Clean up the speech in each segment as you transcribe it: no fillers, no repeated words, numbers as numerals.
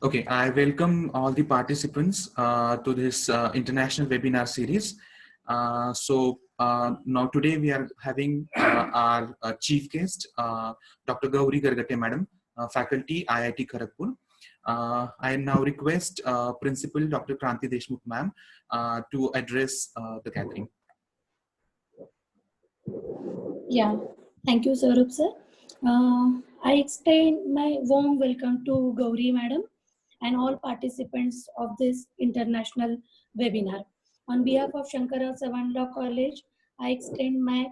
Okay, I welcome all the participants to this international webinar series. Now today we are having our chief guest, Dr. Gauri Gargate Madam, faculty IIT Kharagpur. I now request Principal Dr. Kranti Deshmukh Ma'am to address the gathering. Yeah, thank you, Saurabh sir. I extend my warm welcome to Gauri Madam and all participants of this international webinar. On behalf of Shankara Savan Law College, I extend my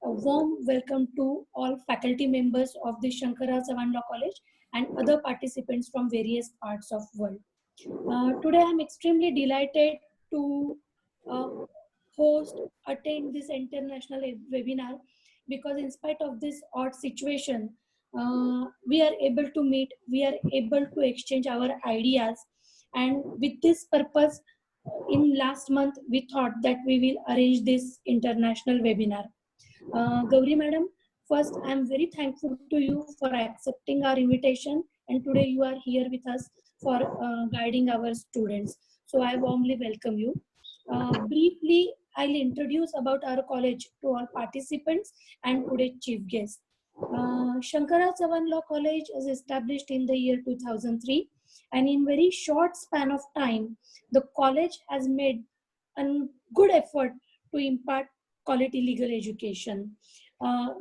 warm welcome to all faculty members of the Shankara Savan Law College and other participants from various parts of the world. Today, I'm extremely delighted to attend this international webinar because in spite of this odd situation, we are able to meet, we are able to exchange our ideas, and with this purpose, in last month, we thought that we will arrange this international webinar. Gauri Madam, first, I am very thankful to you for accepting our invitation, and today you are here with us for guiding our students. So I warmly welcome you. Briefly, I'll introduce about our college to all participants and today's chief guest. Shankara Savan Law College was established in the year 2003, and in very short span of time, the college has made a good effort to impart quality legal education.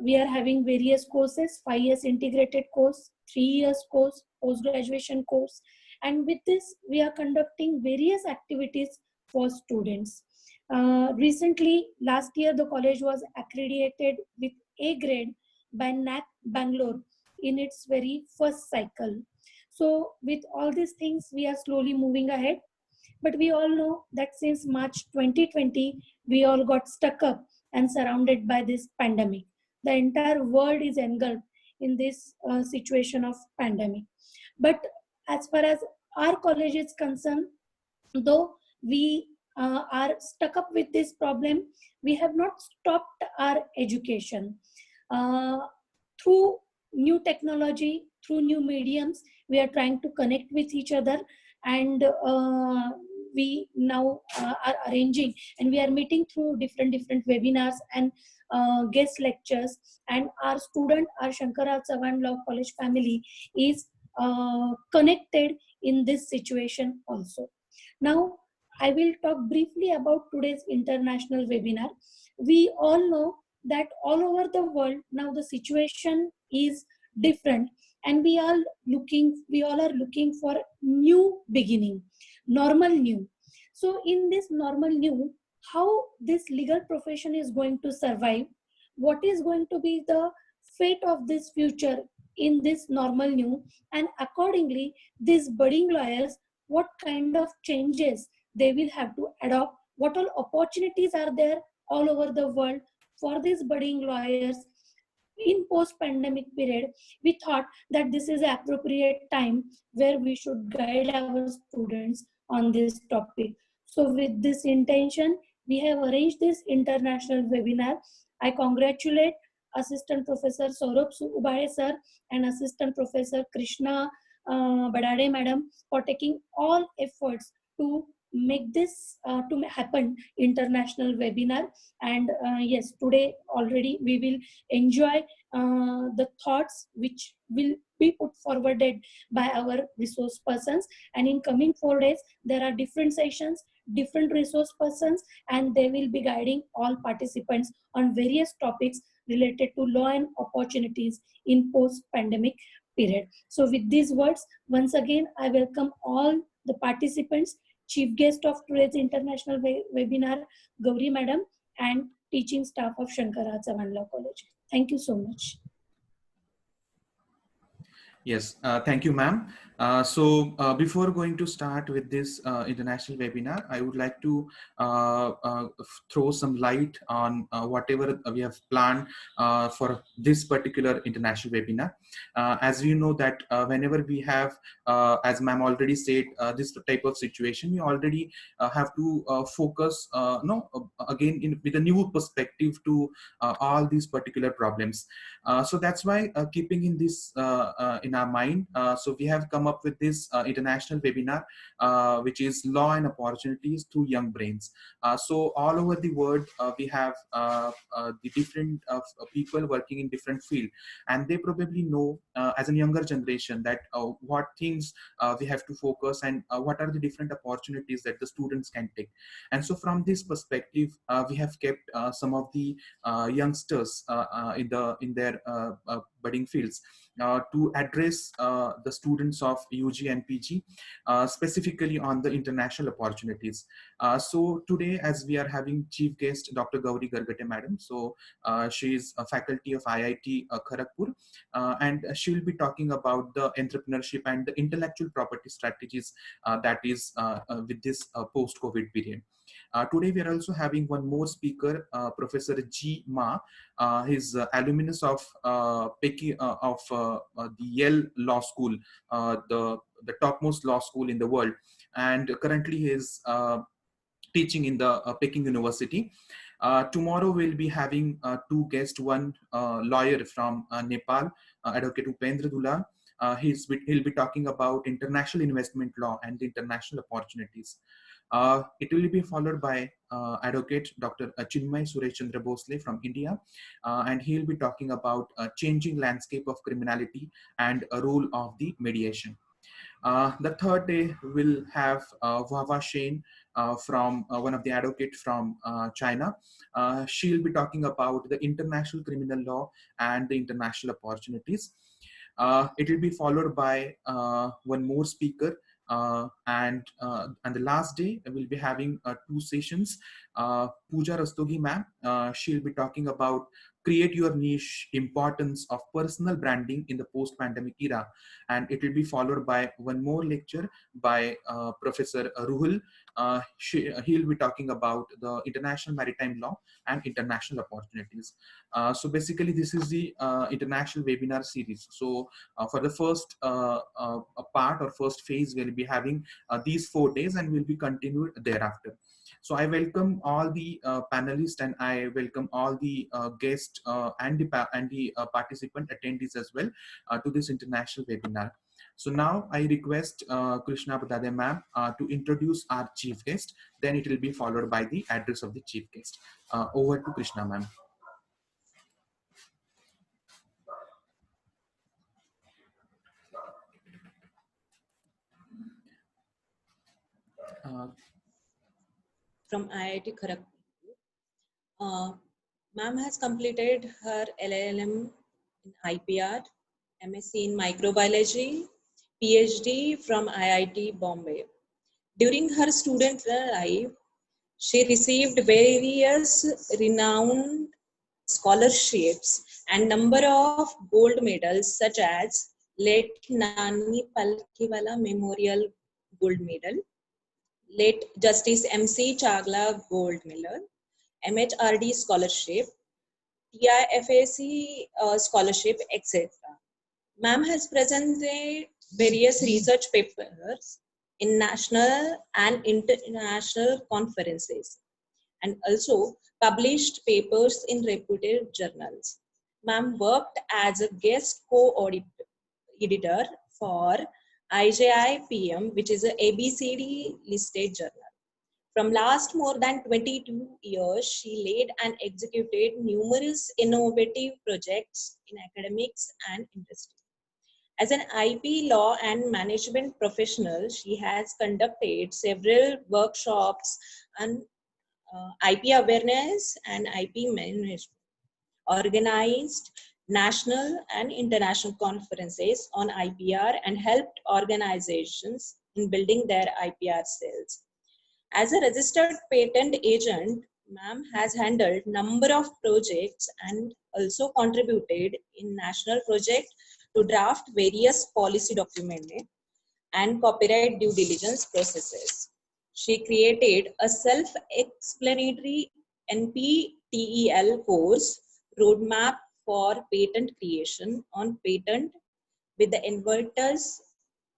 We are having various courses, 5 years integrated course, 3 years course, post-graduation course, and with this, we are conducting various activities for students. Recently, last year, the college was accredited with A grade by NAC Bangalore in its very first cycle. So with all these things, we are slowly moving ahead. But we all know that since March 2020, we all got stuck up and surrounded by this pandemic. The entire world is engulfed in this situation of pandemic. But as far as our college is concerned, though we are stuck up with this problem, we have not stopped our education. Through new technology, through new mediums, we are trying to connect with each other, and we now are arranging and we are meeting through different webinars and guest lectures, and our student, our Shankara Savan Law College family is connected in this situation also. Now, I will talk briefly about today's international webinar. We all know that all over the world now the situation is different, and we all are looking for new beginning, normal new. So in this normal new, how this legal profession is going to survive, what is going to be the fate of this future in this normal new, and accordingly these budding lawyers, what kind of changes they will have to adopt, what all opportunities are there all over the world for these budding lawyers in post-pandemic period. We thought that this is the appropriate time where we should guide our students on this topic. So with this intention, we have arranged this international webinar. I congratulate Assistant Professor Saurabh Ubade sir and Assistant Professor Krishna Badade madam for taking all efforts to make this to happen international webinar. And yes, today already we will enjoy the thoughts which will be put forwarded by our resource persons, and in coming 4 days there are different sessions, different resource persons, and they will be guiding all participants on various topics related to law and opportunities in post-pandemic period. So with these words, once again, I welcome all the participants, chief guest of today's international webinar, Gauri Madam, and teaching staff of Shankara Savan Law College. Thank you so much. Yes, thank you, ma'am. Before going to start with this international webinar, I would like to throw some light on whatever we have planned for this particular international webinar. As you know that whenever we have, as ma'am already said, this type of situation, we already have to focus again with a new perspective to all these particular problems. So that's why keeping in this in our mind, so we have come up with this international webinar, which is Law and Opportunities Through Young Brains. So all over the world, we have the different people working in different fields, and they probably know as a younger generation that what things we have to focus, and what are the different opportunities that the students can take. And so from this perspective, we have kept some of the youngsters in their budding fields to address the students of UG and PG, specifically on the international opportunities. So today, as we are having chief guest Dr. Gauri Gargate madam, so she is a faculty of IIT Kharagpur, and she will be talking about the entrepreneurship and the intellectual property strategies that is with this post-COVID period. Today we are also having one more speaker, Professor G. Ma. He's alumnus of the Yale Law School, the topmost law school in the world, and currently he is teaching in the Peking University. Tomorrow we'll be having two guests, one lawyer from Nepal, Advocate Upendra Dula. He'll be talking about international investment law and the international opportunities. It will be followed by Advocate Dr. Chinmay Suresh Chandra Bhosle from India, and he'll be talking about changing landscape of criminality and a role of the mediation. The third day we'll have Wawa Shane from one of the advocates from China. She'll be talking about the international criminal law and the international opportunities. It will be followed by one more speaker, and the last day we'll be having two sessions. Pooja Rastogi ma'am, she'll be talking about create your niche, importance of personal branding in the post-pandemic era, and it will be followed by one more lecture by Professor Ruhul. He'll be talking about the international maritime law and international opportunities. So basically this is the international webinar series. So for the first part or first phase, we'll be having these 4 days, and will be continued thereafter. So I welcome all the panelists, and I welcome all the guests and the participant attendees as well to this international webinar. So now I request Krishna Badade ma'am to introduce our chief guest. Then it will be followed by the address of the chief guest. Over to Krishna ma'am. From IIT Kharagpur. Ma'am has completed her LLM in IPR, MSc in microbiology, PhD from IIT Bombay. During her student life, she received various renowned scholarships and number of gold medals, such as late Nani Palkhiwala Memorial Gold Medal, late Justice MC Chagla Gold Medal, MHRD Scholarship, TIFAC Scholarship, etc. Ma'am has presented various research papers in national and international conferences, and also published papers in reputed journals. Ma'am worked as a guest co-editor for IJI PM, which is a ABCD listed journal. From last more than 22 years, she led and executed numerous innovative projects in academics and industry. As an IP law and management professional, she has conducted several workshops on IP awareness and IP management, organized national and international conferences on IPR, and helped organizations in building their IPR cells. As a registered patent agent, ma'am has handled number of projects and also contributed in national projects to draft various policy documents and copyright due diligence processes. She created a self-explanatory NPTEL course, Roadmap for Patent Creation on Patent with the Inventor's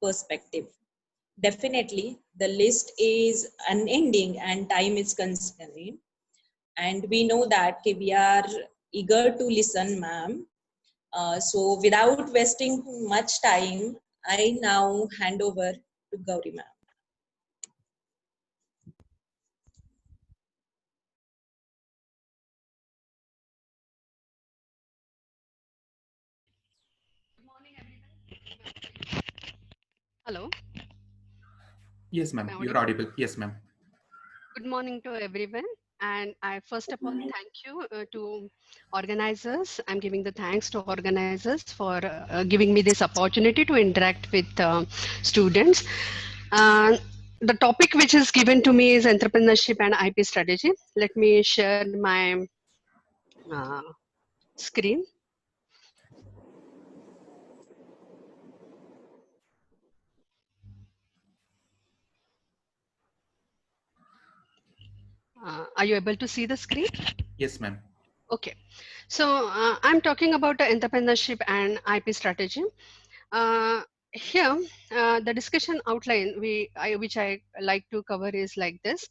Perspective. Definitely, the list is unending and time is constrained. And we know that we are eager to listen, ma'am. So without wasting much time, I now hand over to Gauri ma'am. Hello. Yes, Am I ma'am. You're audible? audible. Yes, ma'am. Good morning to everyone. And I first of all thank you to organizers. I'm giving the thanks to organizers for giving me this opportunity to interact with students. Uh, the topic which is given to me is entrepreneurship and IP strategy. Let me share my uh, screen. Are you able to see the screen? Yes, ma'am. Okay. So I'm talking about entrepreneurship and IP strategy. Uh, Here, the discussion outline which I like to cover is like this.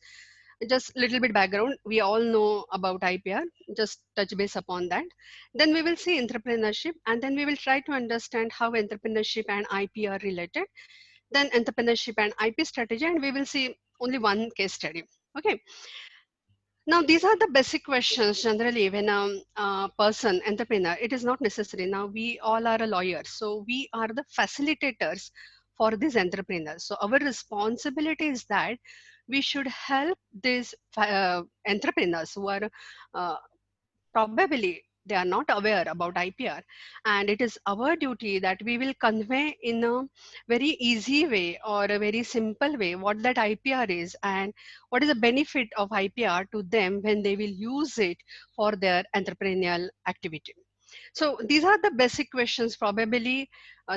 Just little bit background. We all know about IPR. Just touch base upon that. Then we will see entrepreneurship, and then we will try to understand how entrepreneurship and IP are related. Then entrepreneurship and IP strategy, and we will see only one case study. Okay. Now, these are the basic questions generally when a person, entrepreneur, it is not necessary. Now, we all are a lawyer, so we are the facilitators for these entrepreneurs. So, our responsibility is that we should help these entrepreneurs who are uh, probably they are not aware about IPR, and it is our duty that we will convey in a very easy way or a very simple way what that IPR is and what is the benefit of IPR to them when they will use it for their entrepreneurial activity. So these are the basic questions. Probably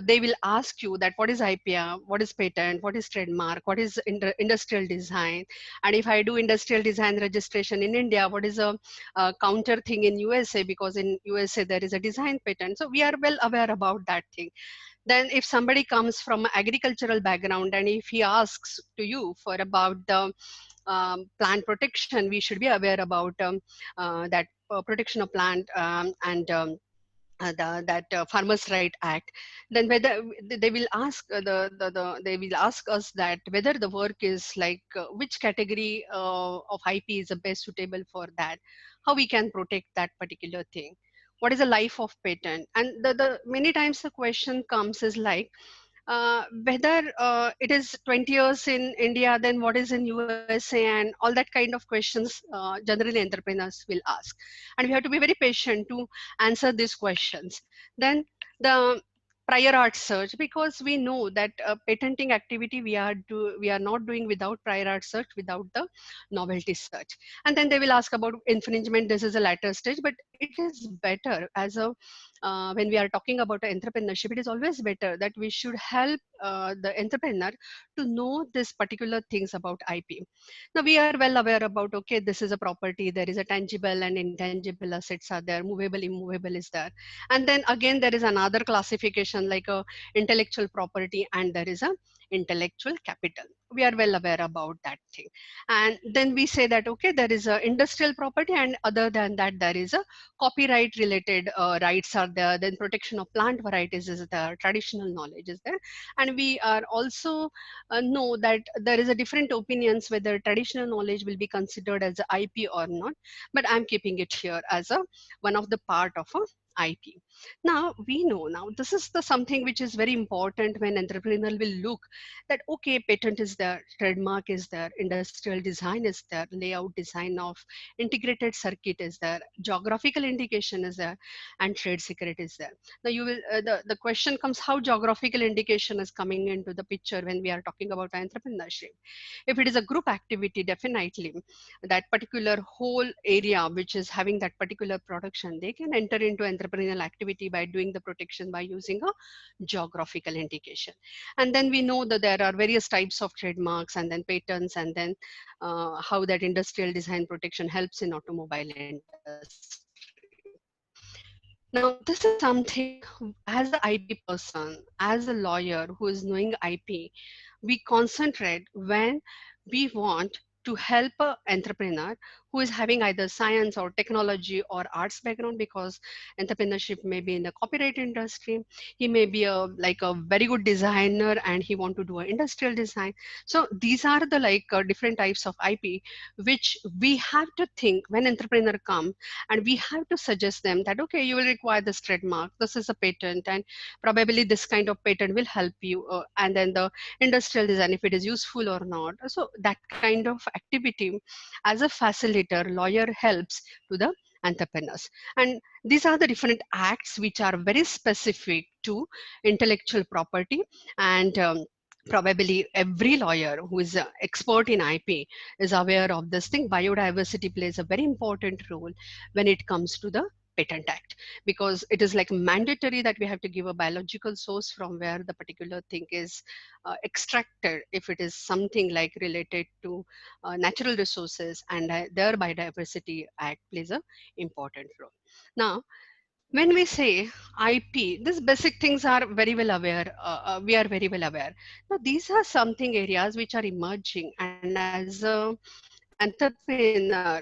they will ask you that what is IPR, what is patent, what is trademark, what is industrial design, and if I do industrial design registration in India, what is a counter thing in USA, because in USA there is a design patent. So we are well aware about that thing. Then if somebody comes from an agricultural background and if he asks to you for about the plant protection, we should be aware about that protection of plant and that Farmers' Right Act. Then whether they will ask they will ask us that whether the work is like which category of IP is the best suitable for that, how we can protect that particular thing, what is the life of patent, and the many times the question comes is like whether it is 20 years in India, then what is in USA, and all that kind of questions generally entrepreneurs will ask. And we have to be very patient to answer these questions. Then the prior art search, because we know that patenting activity we are not doing without prior art search, without the novelty search. And then they will ask about infringement. This is a later stage, but it is better as a when we are talking about entrepreneurship, it is always better that we should help the entrepreneur to know this particular things about IP. Now we are well aware about, okay, this is a property, there is a tangible and intangible assets are there, movable, immovable is there. And then again, there is another classification like a intellectual property and there is a intellectual capital. We are well aware about that thing. And then we say that, okay, there is a industrial property, and other than that, there is a copyright related rights are there, then protection of plant varieties is there, traditional knowledge is there. And we are also know that there is a different opinions whether traditional knowledge will be considered as a IP or not, but I'm keeping it here as a one of the part of a IP. Now we know, now this is the something which is very important when entrepreneur will look that, okay, patent is there, trademark is there, industrial design is there, layout design of integrated circuit is there, geographical indication is there, and trade secret is there. Now you will the question comes, how geographical indication is coming into the picture when we are talking about entrepreneurship. If it is a group activity, definitely that particular whole area which is having that particular production, they can enter into entrepreneurial activity by doing the protection by using a geographical indication. And then we know that there are various types of trademarks and then patents, and then how that industrial design protection helps in automobile industry. Now, this is something as an IP person, as a lawyer who is knowing IP, we concentrate when we want to help a entrepreneur who is having either science or technology or arts background, because entrepreneurship may be in the copyright industry. He may be a like a very good designer and he want to do an industrial design. So these are the different types of IP which we have to think when entrepreneur come, and we have to suggest them that okay, you will require this trademark, this is a patent, and probably this kind of patent will help you, and then the industrial design, if it is useful or not. So that kind of activity as a facilitator, lawyer helps to the entrepreneurs. And these are the different acts which are very specific to intellectual property. And probably every lawyer who is an expert in IP is aware of this thing. Biodiversity plays a very important role when it comes to the Patent Act, because it is like mandatory that we have to give a biological source from where the particular thing is extracted, if it is something like related to natural resources, and their Biodiversity Act plays a important role. Now, when we say IP, these basic things are very well aware. We are very well aware. Now, these are something areas which are emerging, and as a entrepreneur,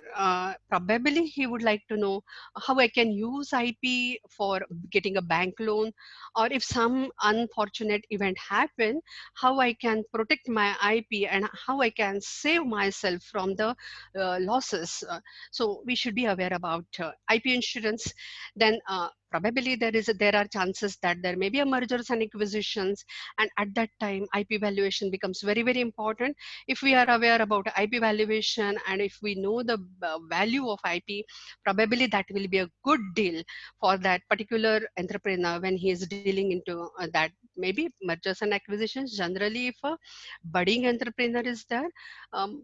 probably he would like to know how I can use IP for getting a bank loan, or if some unfortunate event happen, how I can protect my IP and how I can save myself from the losses. So we should be aware about IP insurance. Then probably there are chances that there may be a mergers and acquisitions, and at that time IP valuation becomes very very important. If we are aware about IP valuation and if we know the value of IP, probably that will be a good deal for that particular entrepreneur when he is dealing into that maybe mergers and acquisitions. Generally, if a budding entrepreneur is there, um,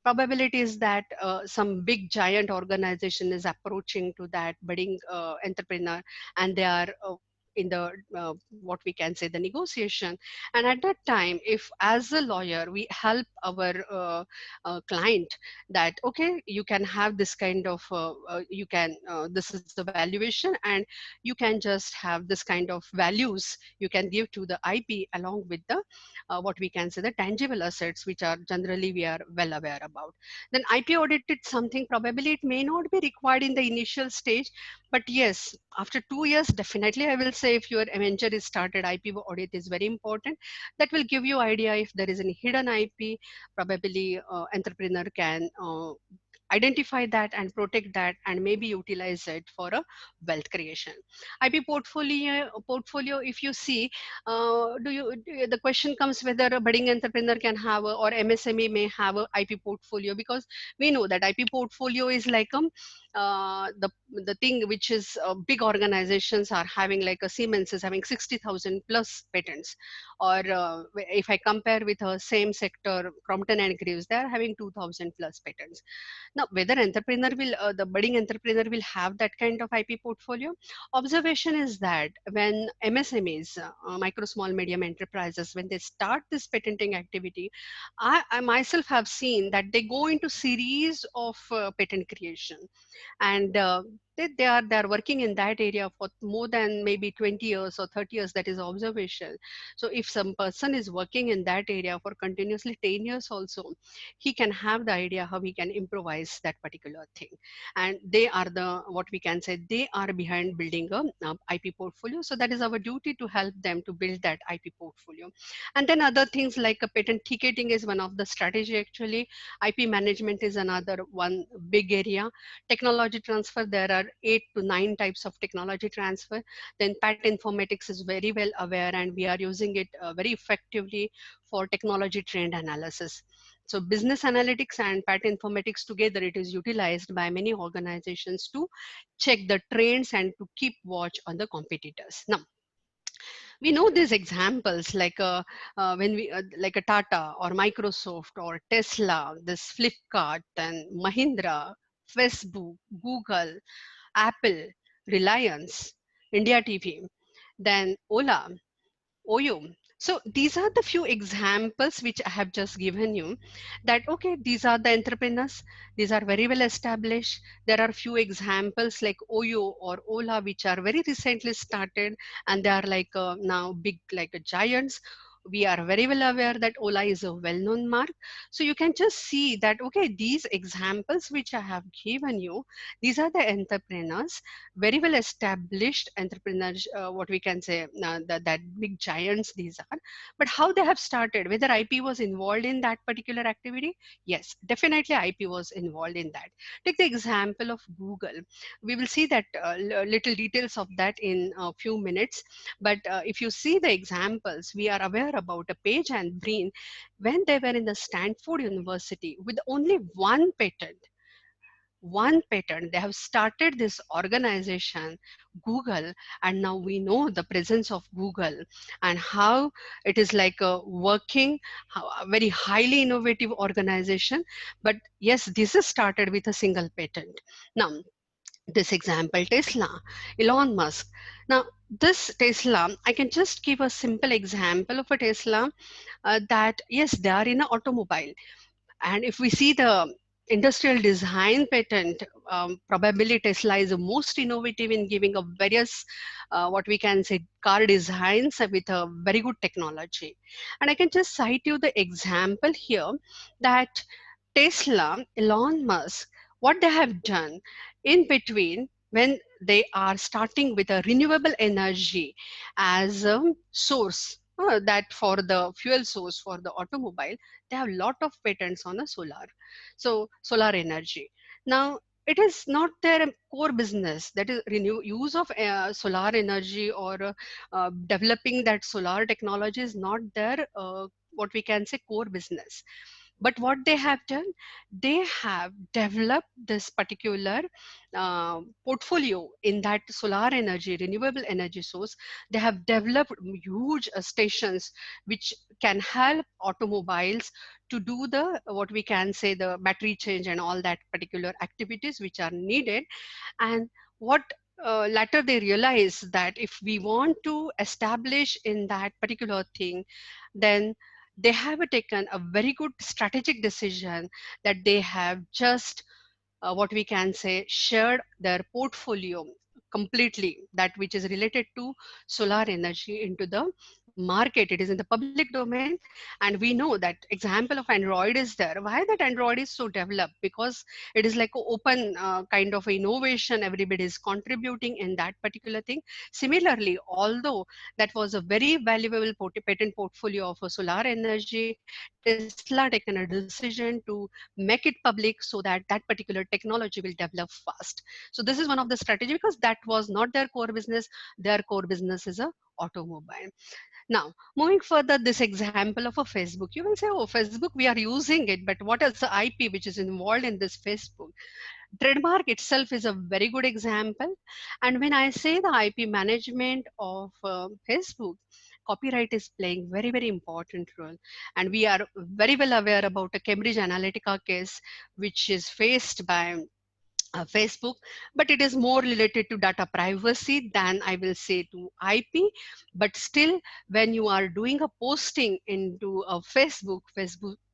probability is that some big giant organization is approaching to that budding entrepreneur, and they are in the what we can say the negotiation. And at that time, if as a lawyer we help our client that okay, you can have this kind of you can this is the valuation, and you can just have this kind of values you can give to the IP along with the what we can say the tangible assets, which are generally we are well aware about. Then IP audit is something probably it may not be required in the initial stage, but yes, after 2 years, definitely I will say if your venture is started, IP audit is very important. That will give you idea if there is any hidden IP. Probably entrepreneur can identify that and protect that and maybe utilize it for a wealth creation. IP portfolio, if you see, the question comes whether a budding entrepreneur can have or MSME may have a IP portfolio, because we know that IP portfolio is like the thing which is big organizations are having, like a Siemens is having 60,000 plus patents, or if I compare with a same sector Crompton and Greaves, they are having 2,000 plus patents. Now, whether entrepreneur will, the budding entrepreneur will have that kind of IP portfolio, observation is that when MSMEs, micro, small, medium enterprises, when they start this patenting activity, I myself have seen that they go into series of patent creation, and they are working in that area for more than maybe 20 years or 30 years. That is observation. So if some person is working in that area for continuously 10 years also, he can have the idea how he can improvise that particular thing. And they are the what we can say they are behind building a IP portfolio. So that is our duty to help them to build that IP portfolio. And then other things like a patent ticketing is one of the strategy actually. IP management is another one big area. Technology transfer, there are 8 to 9 types of technology transfer. Then Pat Informatics is very well aware, and we are using it very effectively for technology trend analysis. So business analytics and Pat Informatics together, it is utilized by many organizations to check the trends and to keep watch on the competitors. Now, we know these examples like when we like a Tata or Microsoft or Tesla, this Flipkart and Mahindra, Facebook, Google, Apple, Reliance, India TV, then Ola, Oyo. So these are the few examples which I have just given you, that okay, these are the entrepreneurs, these are very well established. There are few examples like Oyo or Ola which are very recently started, and they are like now big like giants We are very well aware that Ola is a well-known mark. So you can just see that, okay, these examples which I have given you, these are the entrepreneurs, very well established entrepreneurs, what we can say, that big giants these are. But how they have started, whether IP was involved in that particular activity? Yes, definitely IP was involved in that. Take the example of Google. We will see that little details of that in a few minutes. But if you see the examples, we are aware about a Page and Breen when they were in the Stanford University with only one patent. They have started this organization, Google, and now we know the presence of Google and how it is like a working, a very highly innovative organization. But yes, this is started with a single patent. Now, this example, Tesla, Elon Musk. Now, this Tesla, I can just give a simple example of a Tesla, that yes, they are in an automobile. And if we see the industrial design patent, probably Tesla is the most innovative in giving a various, what we can say, car designs with a very good technology. And I can just cite you the example here that Tesla, Elon Musk, what they have done in between when they are starting with a renewable energy as a source, that for the fuel source for the automobile, they have a lot of patents on the solar. So solar energy. Now, it is not their core business, that is use of solar energy, or developing that solar technology is not their what we can say core business. But what they have done, they have developed this particular portfolio in that solar energy, renewable energy source. They have developed huge stations which can help automobiles to do the, what we can say, the battery change and all that particular activities which are needed. And what later they realize that if we want to establish in that particular thing, then they have taken a very good strategic decision that they have just, what we can say, shared their portfolio completely, that which is related to solar energy, into the market. It is in the public domain, and we know that example of Android is there. Why that Android is so developed? Because it is like a open kind of innovation, everybody is contributing in that particular thing. Similarly, although that was a very valuable patent portfolio of a solar energy, Tesla taken a decision to make it public so that that particular technology will develop fast. So this is one of the strategy, because that was not their core business. Their core business is a automobile. Now, moving further, this example of a Facebook, you will say, oh, Facebook, we are using it, but what is the IP which is involved in this Facebook? Trademark itself is a very good example. And when I say the IP management of Facebook, copyright is playing very, very important role. And we are very well aware about a Cambridge Analytica case, which is faced by Facebook, but it is more related to data privacy than, I will say, to IP. But still, when you are doing a posting into a Facebook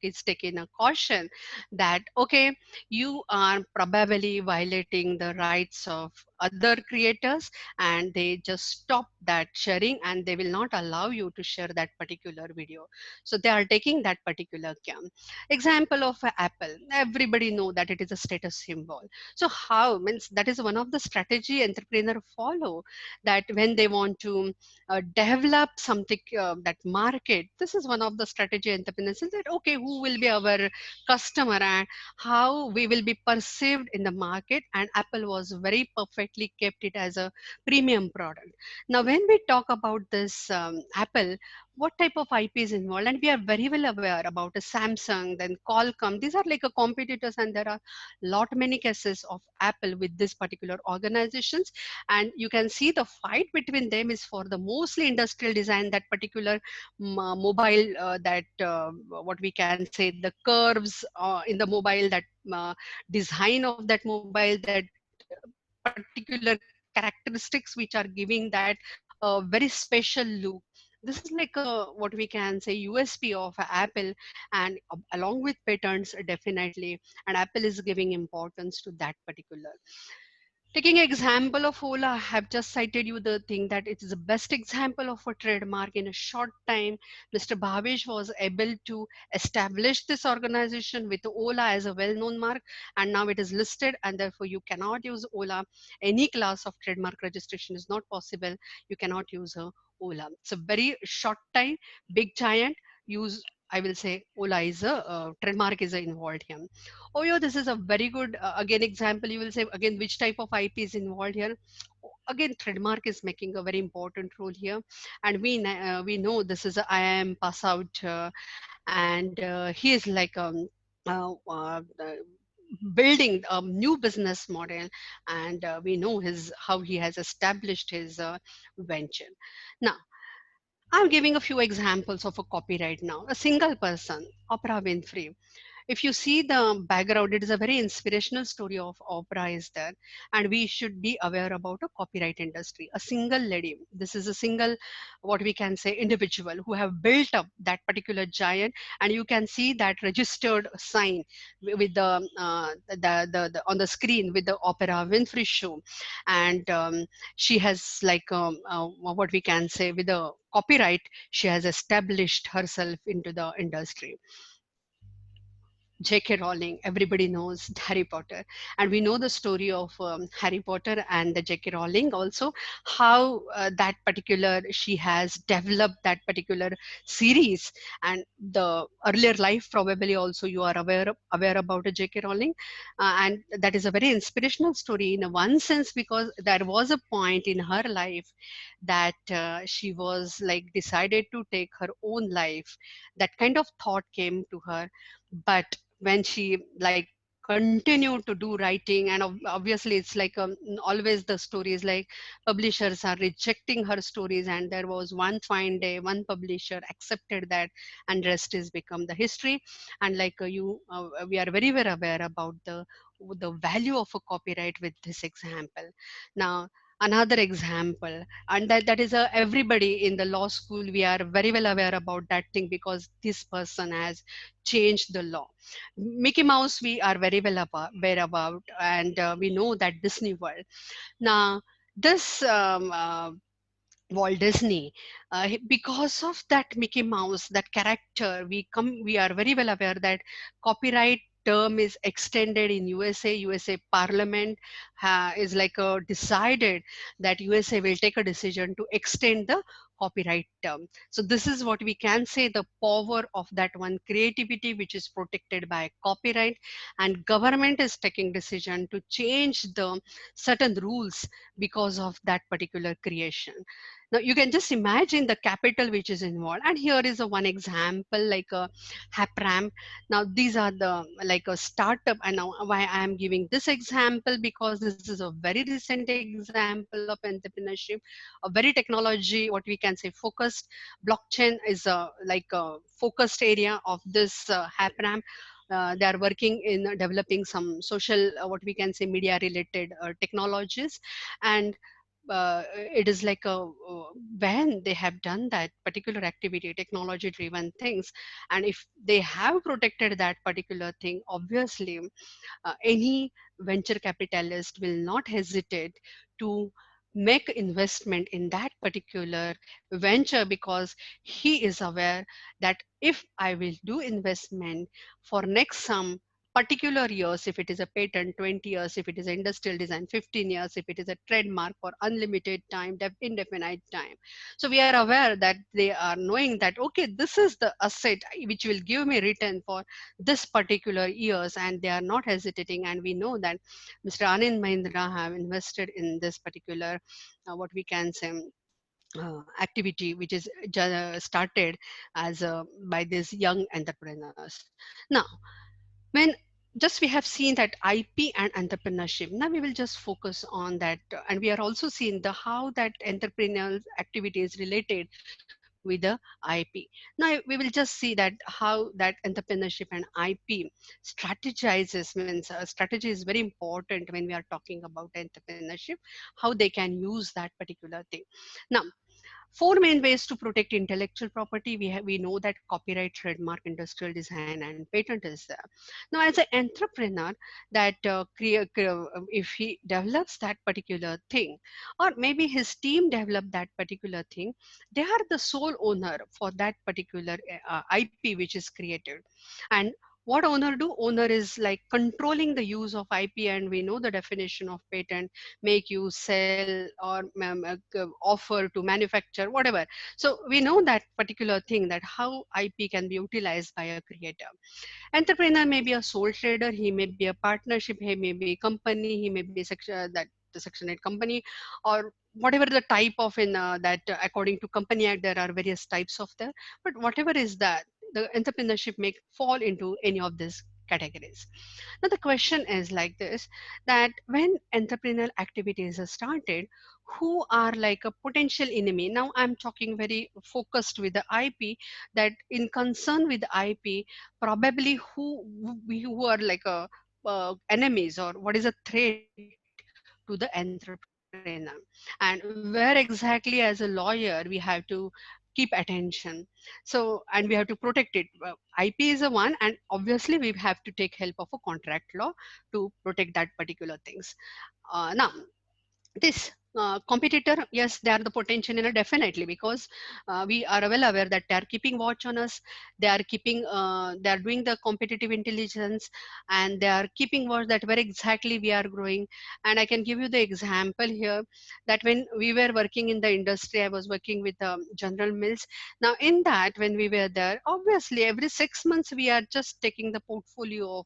is taking a caution that, okay, you are probably violating the rights of other creators, and they just stop that sharing and they will not allow you to share that particular video. So they are taking that particular cam. Example of Apple, everybody know that it is a status symbol. So how, means that is one of the strategy entrepreneur follow, that when they want to develop something, that market, this is one of the strategy entrepreneurs is that, okay, who will be our customer and how we will be perceived in the market. And Apple was very perfectly kept it as a premium product. Now when we talk about this Apple, what type of IP is involved, and we are very well aware about a Samsung, then Qualcomm, these are like a competitors, and there are lot many cases of Apple with this particular organizations. And you can see the fight between them is for the mostly industrial design, that particular mobile, that what we can say, the curves in the mobile, that design of that mobile, that particular characteristics which are giving that very special look. This is like what we can say USP of Apple. And along with patents, definitely, and Apple is giving importance to that particular. Taking example of Ola, I have just cited you the thing that it is the best example of a trademark. In a short time, Mr. Bhavesh was able to establish this organization with Ola as a well-known mark, and now it is listed, and therefore you cannot use Ola. Any class of trademark registration is not possible. You cannot use a Ola. It's a very short time, big giant use. I will say Ola is a trademark is involved here. Oh, yeah, this is a very good again example. You will say again which type of IP is involved here. Again, trademark is making a very important role here, and we know this is a IIM pass out, and he is like building a new business model, and we know his how he has established his venture. Now, I'm giving a few examples of a copyright now. A single person, Oprah Winfrey, if you see the background, it is a very inspirational story of Oprah is there, and we should be aware about a copyright industry. A single lady, this is a single, what we can say, individual who have built up that particular giant, and you can see that registered sign with the on the screen with the Oprah Winfrey show, and she has like what we can say with the copyright, she has established herself into the industry. J.K. Rowling, everybody knows Harry Potter, and we know the story of Harry Potter and the J.K. Rowling also, how that particular she has developed that particular series, and the earlier life probably also you are aware about J.K. Rowling, and that is a very inspirational story in one sense because there was a point in her life that she was like decided to take her own life. That kind of thought came to her, but when she like continue to do writing, and obviously it's like always the stories like publishers are rejecting her stories, and there was one fine day one publisher accepted that, and rest is become the history. And like we are very well aware about the value of a copyright with this example. Now, another example, and that is everybody in the law school, we are very well aware about that thing because this person has changed the law. Mickey Mouse, we are very well aware about, and we know that Disney World. Now, this Walt Disney, because of that Mickey Mouse, that character, we are very well aware that copyright term is extended in USA. USA Parliament is like decided that USA will take a decision to extend the copyright term. So this is what we can say the power of that one creativity which is protected by copyright, and government is taking decision to change the certain rules because of that particular creation. Now you can just imagine the capital which is involved. And here is a one example like a Hapram. Now these are the like a startup, and now why I am giving this example because this is a very recent example of entrepreneurship, a very technology, what we can say focused. Blockchain is a like a focused area of this Hapram. They are working in developing some social, what we can say media related technologies, and it is like when they have done that particular activity, technology driven things, and if they have protected that particular thing, obviously any venture capitalist will not hesitate to make investment in that particular venture because he is aware that if I will do investment for next some particular years, if it is a patent 20 years, if it is industrial design 15 years, if it is a trademark for unlimited time, indefinite time. So we are aware that they are knowing that okay, this is the asset which will give me return for this particular years, and they are not hesitating. And we know that Mr. Anand Mahindra have invested in this particular what we can say activity which is started as by these young entrepreneurs. Now, when just we have seen that IP and entrepreneurship, now we will just focus on that, and we are also seeing the how that entrepreneurial activity is related with the IP. Now we will just see that how that entrepreneurship and IP strategizes, means strategy is very important when we are talking about entrepreneurship, how they can use that particular thing. Now, four main ways to protect intellectual property. We know that copyright, trademark, industrial design, and patent is there. Now, as an entrepreneur, that if he develops that particular thing, or maybe his team develop that particular thing, they are the sole owner for that particular IP which is created. And what owner do? Owner is like controlling the use of IP, and we know the definition of patent: make, use, sell, or offer to manufacture, whatever. So we know that particular thing, that how IP can be utilized by a creator. Entrepreneur may be a sole trader, he may be a partnership, he may be a company, he may be the section 8 company, or whatever the type of in that according to Company Act there are various types of there. But whatever is that, the entrepreneurship may fall into any of these categories. Now the question is like this, that when entrepreneurial activities are started, who are like a potential enemy? Now I'm talking very focused with the IP, that in concern with IP, probably who are like a enemies, or what is a threat to the entrepreneur, and where exactly as a lawyer we have to keep attention. So, and we have to protect it. IP is a one, and obviously we have to take help of a contract law to protect that particular things. Now this competitor, yes, they are the potential, definitely, because we are well aware that they are keeping watch on us. They are doing the competitive intelligence, and they are keeping watch that where exactly we are growing. And I can give you the example here, that when we were working in the industry, I was working with General Mills. Now in that, when we were there, obviously every 6 months we are just taking the portfolio of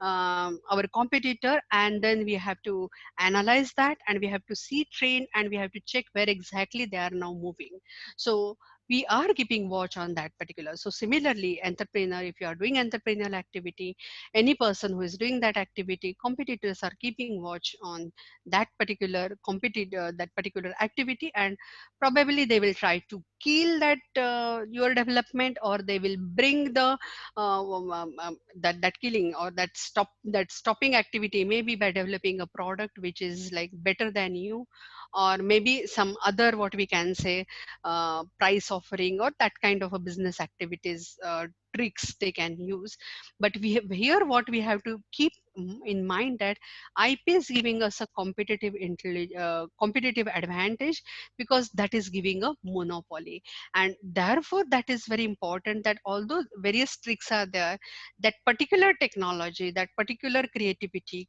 our competitor, and then we have to analyze that, and we have to see train, and we have to check where exactly they are now moving. So we are keeping watch on that particular. So similarly, entrepreneur, if you are doing entrepreneurial activity, any person who is doing that activity, competitors are keeping watch on that particular competitor, that particular activity, and probably they will try to kill that your development, or they will bring the that killing, or that stopping activity, maybe by developing a product which is like better than you, or maybe some other, what we can say, price offering, or that kind of a business activities tricks they can use. But we have here, what we have to keep in mind, that IP is giving us a competitive advantage, because that is giving a monopoly. And therefore that is very important, that although various tricks are there, that particular technology, that particular creativity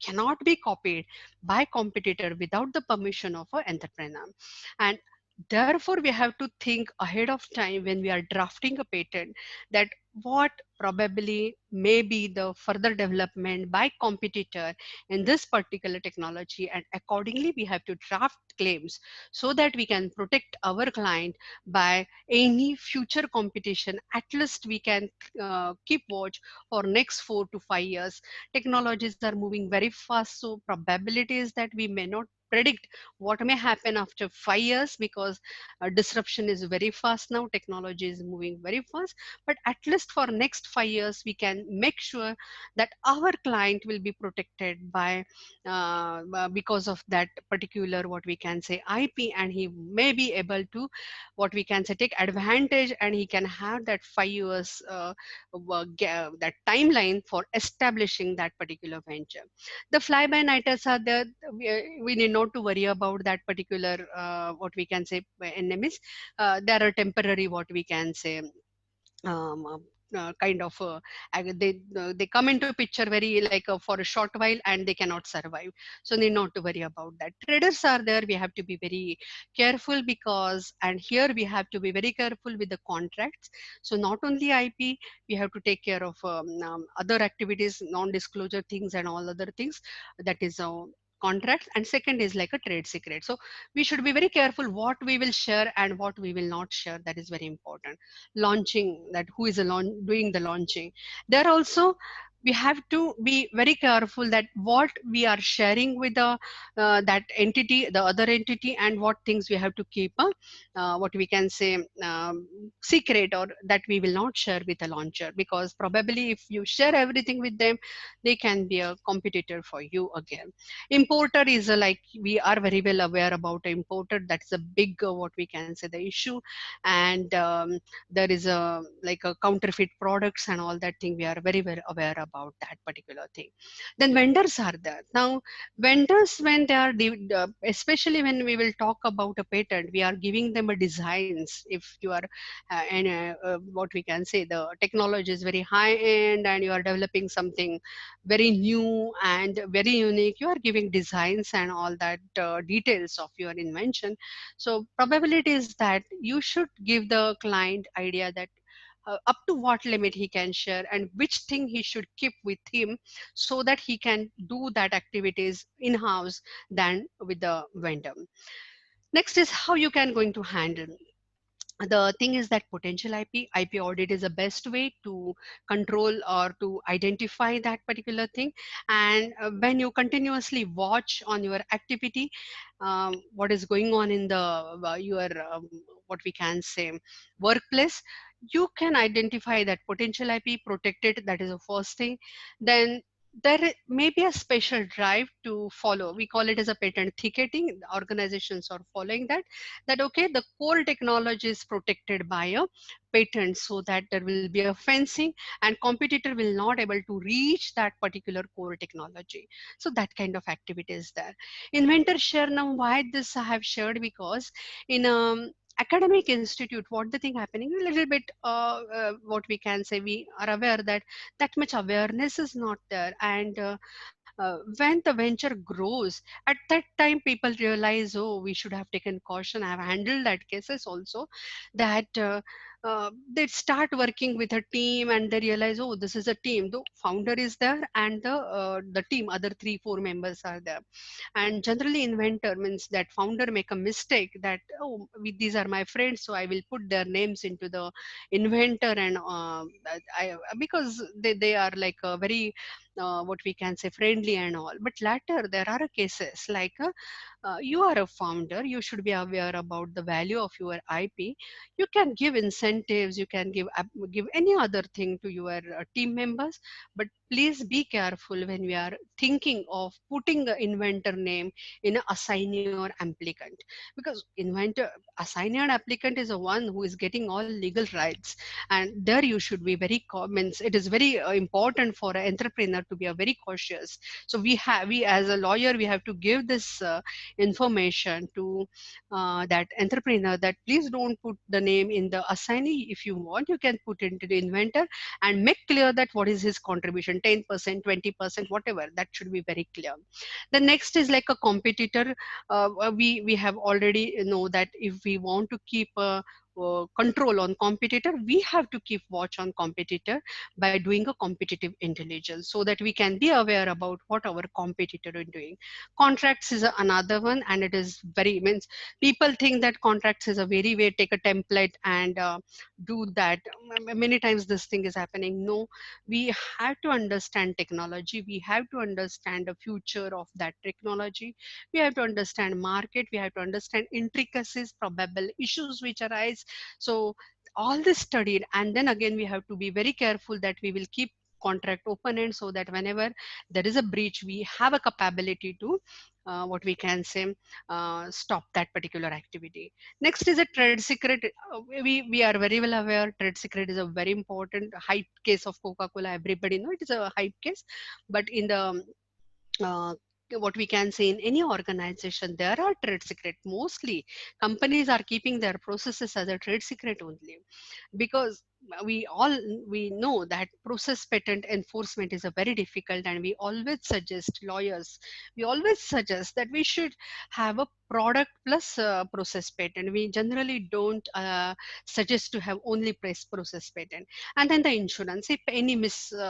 cannot be copied by competitor without the permission of an entrepreneur. And therefore we have to think ahead of time when we are drafting a patent, that what probably may be the further development by competitor in this particular technology, and accordingly we have to draft claims, so that we can protect our client by any future competition. At least we can keep watch for next 4 to 5 years. Technologies are moving very fast, so probability is that we may not predict what may happen after 5 years, because disruption is very fast now, technology is moving very fast. But at least for next 5 years we can make sure that our client will be protected by because of that particular, what we can say, IP, and he may be able to, what we can say, take advantage, and he can have that 5 years that timeline for establishing that particular venture. The fly by nighters are there. We need not to worry about that particular what we can say enemies. They are a temporary, what we can say, um, uh, kind of they come into picture very like for a short while, and they cannot survive. So need not to worry about that. Traders are there, we have to be very careful, because, and here we have to be very careful with the contracts. So not only IP, we have to take care of other activities, non-disclosure things, and all other things, that is contracts. And second is like a trade secret. So we should be very careful what we will share and what we will not share. That is very important. Launching, that who is doing the launching, there also we have to be very careful that what we are sharing with the that entity, the other entity, and what things we have to keep what we can say secret, or that we will not share with a launcher, because probably if you share everything with them, they can be a competitor for you again. Importer is like, we are very well aware about importer. That's a big what we can say the issue. And there is a like a counterfeit products and all that thing, we are very well aware about that particular thing. Then vendors are there. Now vendors, when they are especially when we will talk about a patent, we are giving them a designs. If you are and what we can say, the technology is very high end and you are developing something very new and very unique, you are giving designs and all that details of your invention. So probability is that you should give the client idea that up to what limit he can share and which thing he should keep with him, so that he can do that activities in house than with the vendor. Next is how you can going to handle. The thing is that potential ip audit is the best way to control or to identify that particular thing. And when you continuously watch on your activity, what is going on in the your what we can say workplace, you can identify that potential ip, protect it. That is the first thing. Then may be a special drive to follow. We call it as a patent ticketing. Organizations are following that, that okay, the core technology is protected by a patent, so that there will be a fencing and competitor will not able to reach that particular core technology. So that kind of activity is there. Inventor share. Now why this I have shared, because in academic institute, what the thing happening a little bit what we can say, we are aware that that much awareness is not there. And when the venture grows, at that time people realize, oh, we should have taken caution. I have handled that cases also, that they start working with a team and they realize, oh, this is a team. The founder is there and the team, other 3 4 members are there. And generally inventor means that founder make a mistake that, oh, these are my friends, so I will put their names into the inventor. And because they are like a very what we can say friendly and all. But later there are cases like you are a founder, you should be aware about the value of your ip. You can give incentives, you can give any other thing to your team members. But please be careful when we are thinking of putting the inventor name in a assignee or applicant, because inventor, assignee and applicant is the one who is getting all legal rights. And there you should be very means it is very important for an entrepreneur to be a very cautious. So we as a lawyer, we have to give this information to that entrepreneur, that please don't put the name in the assignee. If you want, you can put it into the inventor and make clear that what is his contribution, 10%, 20%, whatever. That should be very clear. The next is like a competitor. We have already know that if we want to keep a control on competitor, we have to keep watch on competitor by doing a competitive intelligence, so that we can be aware about what our competitor is doing. Contracts is another one, and it is very means people think that contracts is a very way take a template and do that. Many times this thing is happening. No, we have to understand technology, we have to understand the future of that technology, we have to understand market, we have to understand intricacies, probable issues which arise. So all this studied, and then again we have to be very careful that we will keep contract open end, so that whenever there is a breach, we have a capability to what we can say stop that particular activity. Next is a trade secret. We are very well aware trade secret is a very important hype case of Coca-Cola. Everybody know it is a hype case. But in the uh, what we can say, in any organization there are trade secret. Mostly companies are keeping their processes as a trade secret only, because we all we know that process patent enforcement is a very difficult. And we always suggest lawyers, we always suggest that we should have a product plus process patent. We generally don't suggest to have only process patent. And then the insurance, if any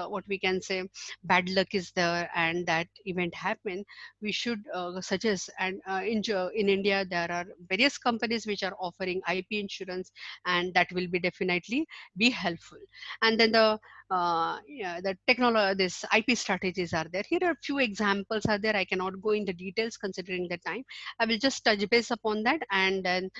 what we can say bad luck is there and that event happen, we should suggest. And in India there are various companies which are offering ip insurance, and that will be definitely be helpful. And then the yeah, the technology, this IP strategies are there. Here are a few examples are there. I cannot go into details considering the time. I will just touch base upon that, and then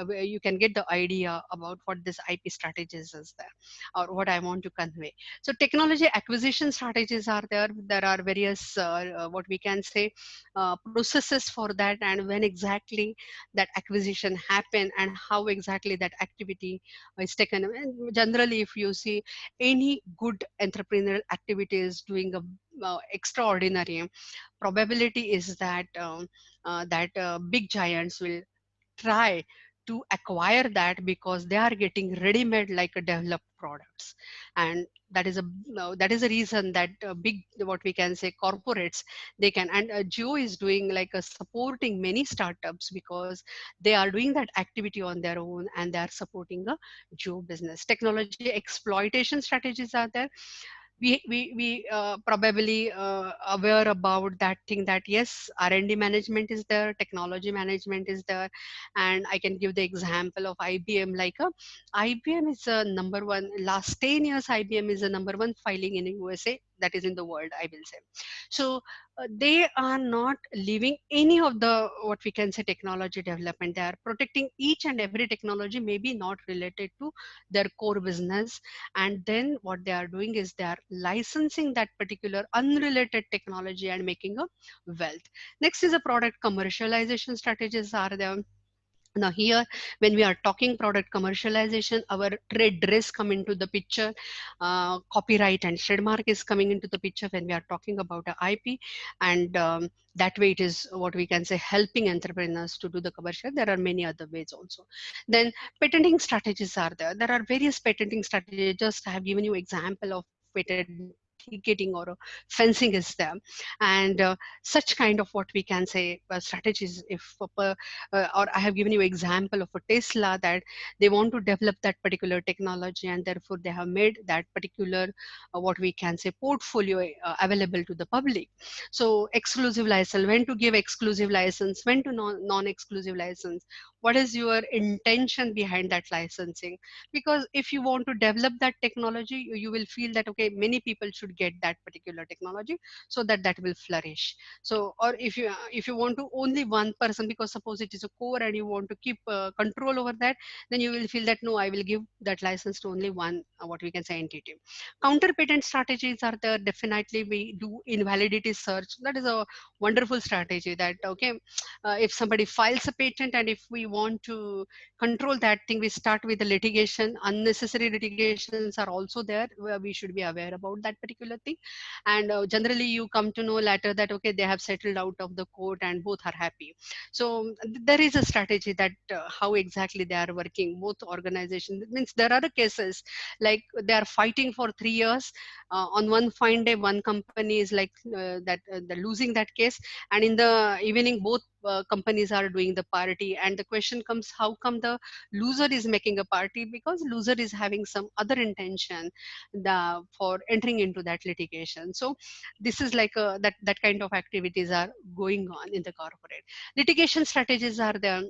you can get the idea about what this IP strategies is there, or what I want to convey. So technology acquisition strategies are there. There are various what we can say processes for that, and when exactly that acquisition happen and how exactly that activity is taken. And generally, if you see any good entrepreneurial activity is doing a extraordinary, probability is that big giants will try to acquire that because they are getting ready-made like a developed products. And that is a that is a reason that big, what we can say, corporates, they can, and Geo is doing like a supporting many startups because they are doing that activity on their own, and they are supporting a Geo business. Technology exploitation strategies are there. We probably aware about that thing, that yes, R&D management is there, technology management is there. And I can give the example of IBM. Like IBM is a number one, last 10 years IBM is a number one filing in USA, that is in the world, I will say. So they are not leaving any of the, what we can say, technology development. They are protecting each and every technology, maybe not related to their core business. And then what they are doing is they are licensing that particular unrelated technology and making a wealth. Next is a product commercialization strategies are there. Now here, when we are talking product commercialization, our trade dress come into the picture. Copyright and trademark is coming into the picture when we are talking about a IP. And that way it is, what we can say, helping entrepreneurs to do the commercial. There are many other ways also. Then patenting strategies are there. There are various patenting strategies. Just I have given you example of patent ticketing or fencing is there. And such kind of, what we can say, strategies, if or I have given you example of a Tesla, that they want to develop that particular technology, and therefore they have made that particular what we can say, portfolio available to the public. So exclusive license, when to give exclusive license, when to non-exclusive license, what is your intention behind that licensing? Because if you want to develop that technology, you will feel that okay, many people should get that particular technology, so that that will flourish. So, or if you want to only one person, because suppose it is a core and you want to keep control over that, then you will feel that no, I will give that license to only one what we can say, entity. Counter patent strategies are there. Definitely we do invalidity search. That is a wonderful strategy, that okay, if somebody files a patent and if we want to control that thing, we start with the litigation. Unnecessary litigations are also there, where we should be aware about that particular thing. And generally you come to know later that okay, they have settled out of the court and both are happy. So there is a strategy that how exactly they are working, both organizations. It means there are the cases like they are fighting for 3 years. On one fine day, one company is like that they're losing that case, and in the evening both companies are doing the party. And the question comes, how come the loser is making a party? Because loser is having some other intention for entering into that litigation. So this is like that kind of activities are going on in the corporate. Litigation strategies are there.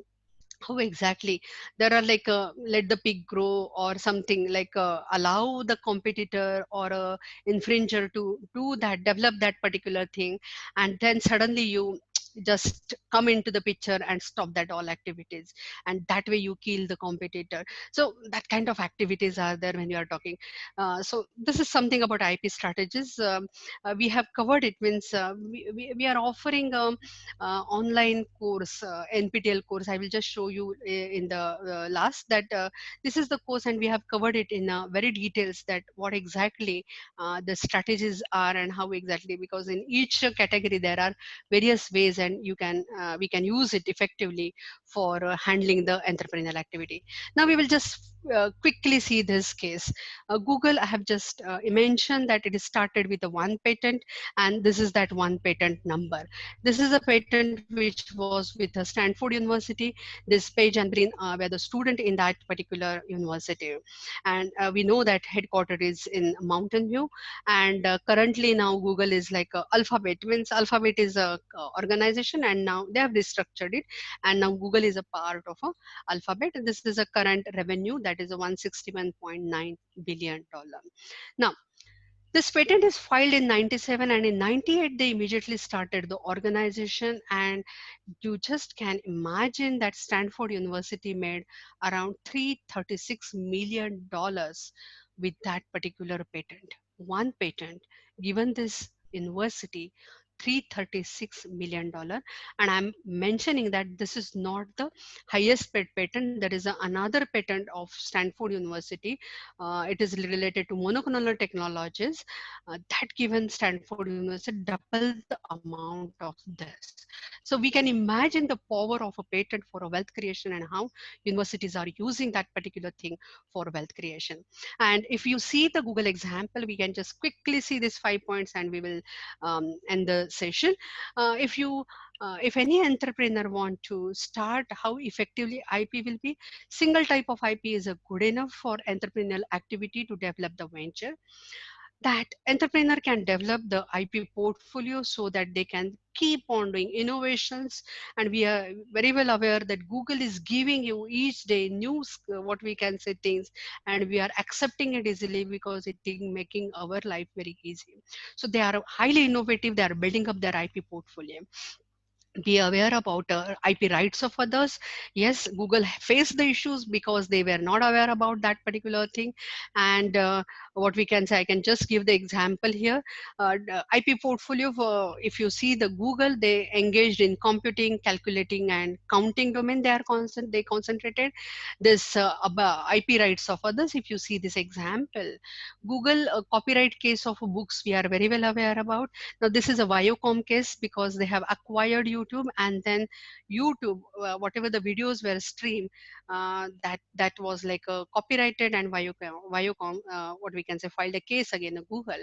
How exactly? There are like let the pig grow, or something like allow the competitor or a infringer to do that, develop that particular thing, and then suddenly you just come into the picture and stop that all activities, and that way you kill the competitor. So that kind of activities are there when you are talking. So this is something about IP strategies. We have covered it. Means we are offering online course, NPTEL course. I will just show you in the last that this is the course, and we have covered it in very details, that what exactly the strategies are and how exactly, because in each category there are various ways, and you can we can use it effectively for handling the entrepreneurial activity. Now we will just quickly see this case. Google, I have just mentioned that it is started with a one patent, and this is that one patent number. This is a patent which was with Stanford University. This page and Brin were the student in that particular university. And we know that headquarter is in Mountain View. And currently now Google is like Alphabet. Means Alphabet is a organization, and now they have restructured it. And now Google is a part of Alphabet. This is a current revenue that that is a $161.9 billion. Now, this patent is filed in 97, and in 98 they immediately started the organization, and you just can imagine that Stanford University made around $336 million with that particular patent. One patent given this university $336 million, and I'm mentioning that this is not the highest paid patent. There is another patent of Stanford University. It is related to monoclonal technologies that given Stanford University double the amount of this. So we can imagine the power of a patent for a wealth creation and how universities are using that particular thing for wealth creation. And if you see the Google example, we can just quickly see these 5 points and we will end the session. If any entrepreneur want to start, how effectively IP will be, single type of IP is a good enough for entrepreneurial activity to develop the venture. That entrepreneur can develop the IP portfolio so that they can keep on doing innovations. And we are very well aware that Google is giving you each day new, what we can say, things, and we are accepting it easily because it is making our life very easy. So they are highly innovative. They are building up their IP portfolio. Be aware about IP rights of others. Yes, Google faced the issues because they were not aware about that particular thing. And what we can say, I can just give the example here. The IP portfolio, if you see the Google, they engaged in computing, calculating, and counting domain. They concentrated this IP rights of others. If you see this example, Google copyright case of books, we are very well aware about. Now this is a Viacom case because they have acquired YouTube, and then YouTube, whatever the videos were streamed, that was like copyrighted, and Viacom, what we can say, filed a case against Google.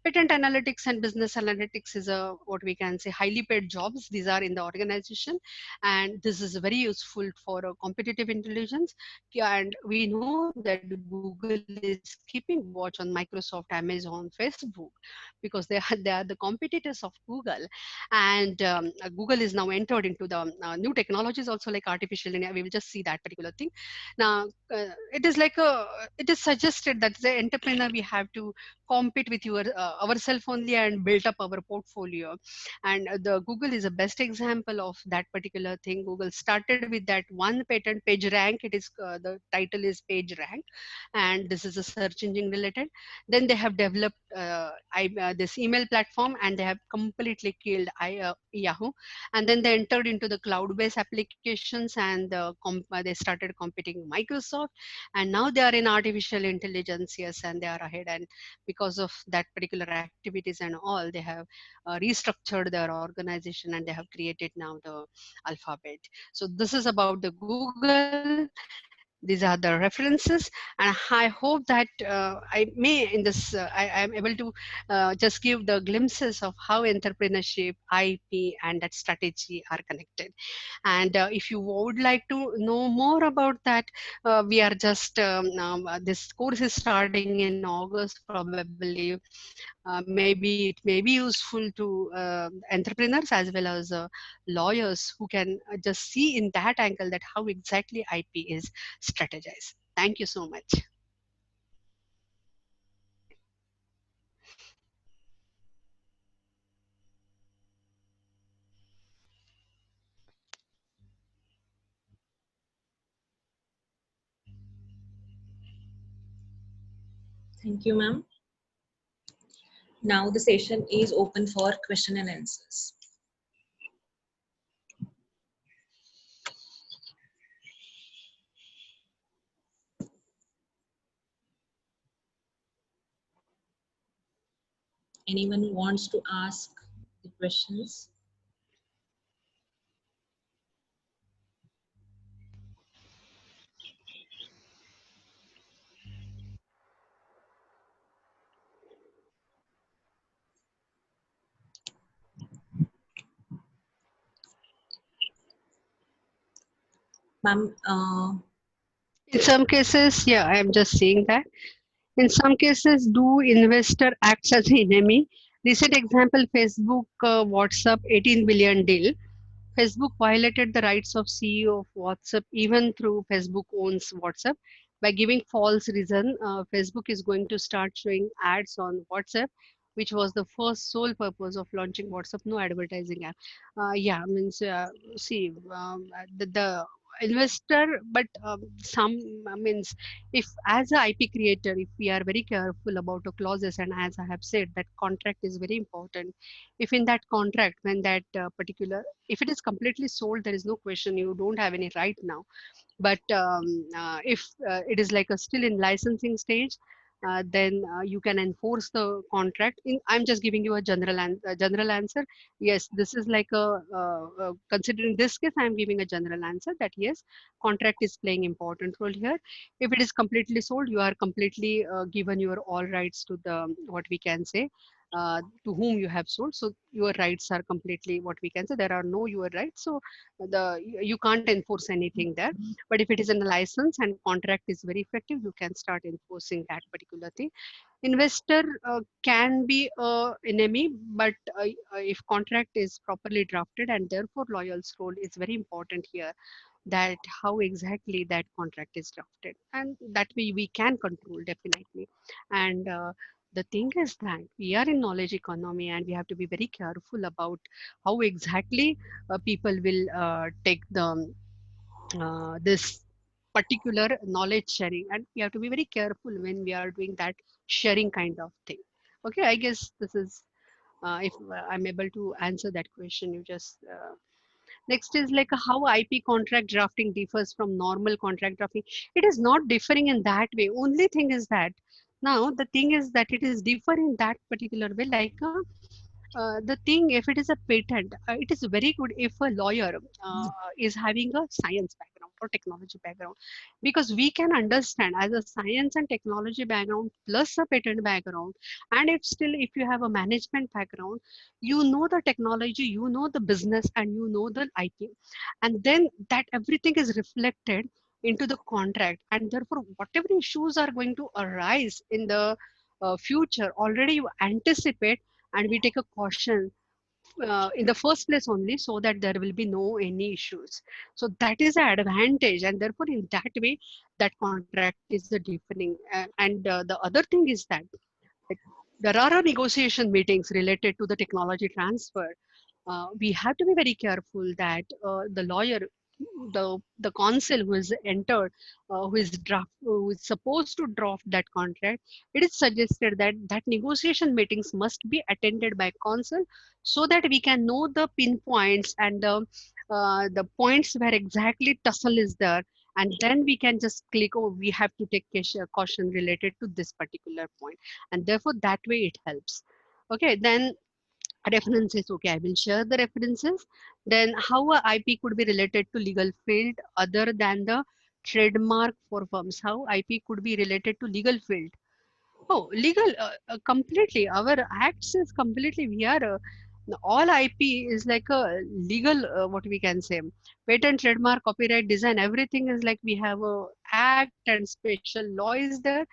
Patent analytics and business analytics is a, what we can say, highly paid jobs. These are in the organization, and this is very useful for competitive intelligence. And we know that Google is keeping watch on Microsoft, Amazon, Facebook, because they are the competitors of Google. And Google is now entered into the new technologies also, like artificial intelligence. We will just see that particular thing. Now it is like it is suggested that the entrepreneur, we have to compete with ourselves only and build up our portfolio. And the Google is the best example of that particular thing. Google started with that one patent, PageRank. It is the title is PageRank, and this is a search engine related. Then they have developed this email platform, and they have completely killed Yahoo. And then they entered into the cloud-based applications, and they started competing Microsoft. And now they are in artificial intelligence, yes, and they are ahead. And because of that particular activities and all, they have restructured their organization, and they have created now the Alphabet. So this is about the Google. These are the references, and I hope that I may in this I am able to just give the glimpses of how entrepreneurship, IP, and that strategy are connected. And if you would like to know more about that, we are just this course is starting in August probably. Maybe it may be useful to entrepreneurs as well as lawyers who can just see in that angle that how exactly IP is strategized. Thank you so much. Thank you, ma'am. Now the session is open for question and answers. Anyone who wants to ask the questions? Ma'am, In some cases, yeah, I am just saying that. In some cases, do investor acts as an enemy? Recent example, Facebook, WhatsApp, 18 billion deal. Facebook violated the rights of CEO of WhatsApp, even through Facebook owns WhatsApp. by giving false reason, Facebook is going to start showing ads on WhatsApp, which was the first sole purpose of launching WhatsApp, no advertising app. Yeah, means see the investor, but some means if as a IP creator, if we are very careful about the clauses, and as I have said, that contract is very important. If in that contract, when that particular, if it is completely sold, there is no question, you don't have any right now. But if it is like a still in licensing stage, then you can enforce the contract. I'm just giving you a general answer. Yes, this is like considering this case, I'm giving a general answer that yes, contract is playing important role here. If it is completely sold, you are completely given your all rights to the, what we can say, to whom you have sold. So your rights are completely, what we can say, there are no your rights. So you can't enforce anything there. But if it is in a license and contract is very effective, you can start enforcing that particular thing. Investor can be a enemy, but if contract is properly drafted, and therefore lawyer's role is very important here, that how exactly that contract is drafted, and that we can control definitely. And the thing is that we are in knowledge economy, and we have to be very careful about how exactly people will take the this particular knowledge sharing, and we have to be very careful when we are doing that sharing kind of thing. Okay, I guess this is if I'm able to answer that question, you just next is like how IP contract drafting differs from normal contract drafting. It is not differing in that way. Only thing is that now the thing is that it is different in that particular way. Like the thing, if it is a patent, it is very good if a lawyer is having a science background or technology background, because we can understand as a science and technology background plus a patent background, and if still if you have a management background, you know the technology, you know the business, and you know the IP, and then that everything is reflected into the contract, and therefore whatever issues are going to arise in the future, already you anticipate, and we take a caution in the first place only, so that there will be no any issues. So that is an advantage, and therefore in that way that contract is a differing. And the other thing is that, like, there are negotiation meetings related to the technology transfer. We have to be very careful that the lawyer, the counsel who is entered, who is supposed to draft that contract, it is suggested that that negotiation meetings must be attended by counsel, so that we can know the pinpoints and the points where exactly tussle is there, and then we can just click, oh, we have to take caution related to this particular point, and therefore that way it helps. Okay, then references. Okay, I will share the references. Then how a IP could be related to legal field other than the trademark for firms. How IP could be related to legal field. Oh, legal, completely. Our acts is completely, we are, all IP is like a legal, what we can say, patent, trademark, copyright, design, everything is like we have a act and special law is there.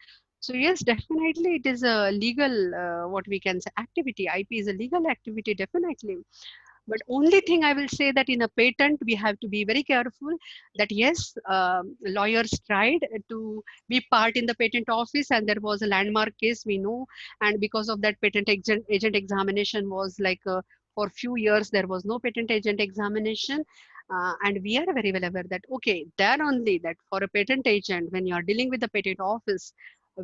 So yes, definitely it is a legal, what we can say, activity. IP is a legal activity, definitely. But only thing I will say that in a patent, we have to be very careful that yes, lawyers tried to be part in the patent office, and there was a landmark case, we know. And because of that, patent agent examination was like for few years, there was no patent agent examination. And we are very well aware that, okay, there only that for a patent agent, when you are dealing with the patent office,